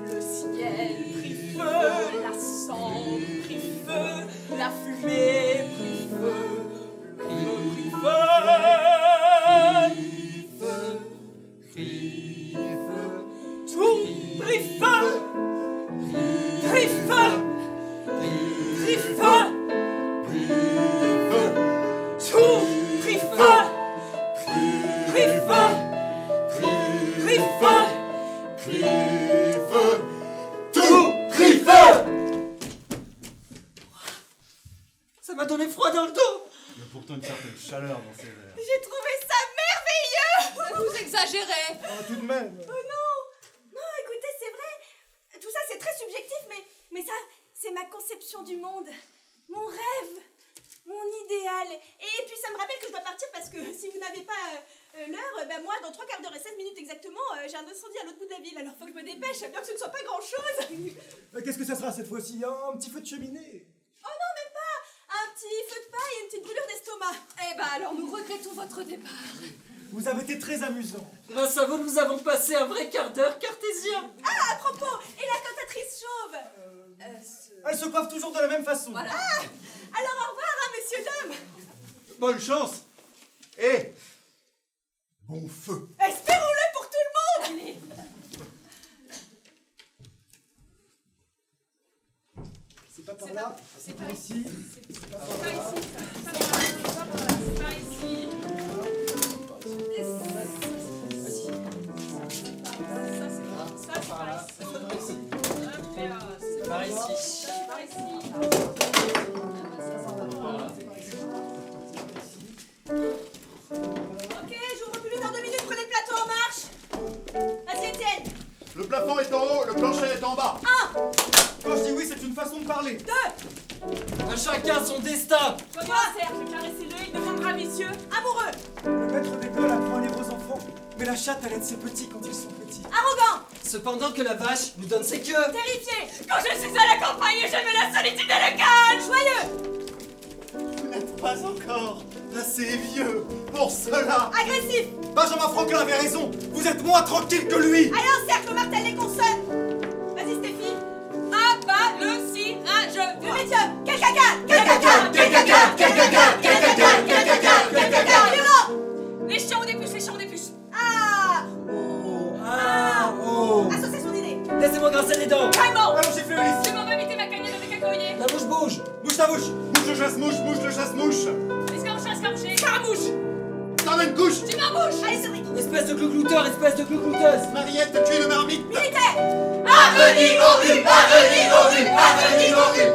[SPEAKER 1] Le ciel prit feu, la cendre prit feu, la fumée prit feu, le feu prit feu, tout prit feu, prit feu, prit feu, tout prit feu, prit feu, prit feu.
[SPEAKER 4] Ça m'a donné froid dans le dos.
[SPEAKER 2] Il y a pourtant une certaine chaleur dans ces vers.
[SPEAKER 8] J'ai trouvé ça merveilleux.
[SPEAKER 5] Vous exagérez.
[SPEAKER 3] Ah, tout de même.
[SPEAKER 8] Oh non, non, écoutez, c'est vrai. Tout ça, c'est très subjectif, mais ça, c'est ma conception du monde. Mon rêve, mon idéal. Et puis, ça me rappelle que je dois partir parce que si vous n'avez pas l'heure, ben moi, dans 3 quarts d'heure et 16 minutes exactement, j'ai un incendie à l'autre bout de la ville. Alors, faut que je me dépêche, bien que ce ne soit pas grand-chose.
[SPEAKER 3] Qu'est-ce que ça sera cette fois-ci? Un petit feu de cheminée?
[SPEAKER 8] Oh non, même pas. Un petit feu de paille et une petite brûlure d'estomac.
[SPEAKER 5] Eh ben alors nous regrettons votre départ.
[SPEAKER 3] Vous avez été très amusant.
[SPEAKER 4] Grâce à vous, nous avons passé un vrai quart d'heure cartésien.
[SPEAKER 8] Ah, à propos, et la cantatrice chauve?
[SPEAKER 3] Elle se coiffe toujours de la même façon.
[SPEAKER 5] Voilà.
[SPEAKER 8] Alors, au revoir, hein, messieurs, dames.
[SPEAKER 2] Bonne chance et bon feu.
[SPEAKER 8] Espérons-le pour tout le monde.
[SPEAKER 5] Allez.
[SPEAKER 3] C'est pas par là, c'est par ici.
[SPEAKER 5] C'est pas ici, ça. C'est pas ici. Ça, c'est par ici. Hop là, c'est
[SPEAKER 4] Par ici.
[SPEAKER 5] par ici.
[SPEAKER 8] Ok, j'ouvre plus dans 2 minutes, prenez le plateau en marche. Vas-y, Étienne.
[SPEAKER 2] Le plafond est en haut, le plancher est en bas.
[SPEAKER 3] Quand je dis oui, c'est une façon de parler.
[SPEAKER 4] À chacun son destin.
[SPEAKER 1] Voyons, Serge, caressez-le, il deviendra vicieux.
[SPEAKER 8] Amoureux.
[SPEAKER 3] Le maître d'école apprend à lire aux enfants, mais la chatte, elle aide ses petits quand ils sont petits.
[SPEAKER 8] Arrogant.
[SPEAKER 4] Cependant que la vache nous donne ses queues.
[SPEAKER 8] Terrifié.
[SPEAKER 1] Quand je suis à la campagne, j'aime la solitude et le calme.
[SPEAKER 8] Joyeux.
[SPEAKER 2] Vous n'êtes pas encore assez vieux pour cela.
[SPEAKER 8] Agressif.
[SPEAKER 3] Benjamin Franklin avait raison. Vous êtes moins tranquille que lui.
[SPEAKER 8] Allez, un cercle, martèle les consonnes. Vas-y, Stéphie.
[SPEAKER 5] Ah bah le cirage.
[SPEAKER 8] Le médium. Quel caca. Quel caca. Quel caca. Quel caca. Quel caca. Quel caca. Quel caca. Violent.
[SPEAKER 5] Les chiens ont des puces, les chiens ont des puces.
[SPEAKER 8] Ah.
[SPEAKER 3] Oh.
[SPEAKER 8] Association d'idées.
[SPEAKER 4] Laissez-moi grincer les dents.
[SPEAKER 5] Vraiment.
[SPEAKER 3] Allons, j'ai fait Ulysse.
[SPEAKER 5] Je m'en vais éviter ma cagnotte avec un courrier.
[SPEAKER 4] La bouche bouge.
[SPEAKER 3] Bouge ta bouche.
[SPEAKER 2] Mouche le chasse-mouche, mouche le chasse-mouche.
[SPEAKER 5] Escarmouche, escarmouché. Scaramouche.
[SPEAKER 2] T'en as une couche.
[SPEAKER 5] Tu m'embauches.
[SPEAKER 8] Allez, Cédric.
[SPEAKER 4] Espèce de glouglouteur, espèce de glouglouteuse.
[SPEAKER 2] Mariette, tu es une marmite.
[SPEAKER 8] Militaire.
[SPEAKER 2] Avenue au rue, avenue au rue, avenue au rue.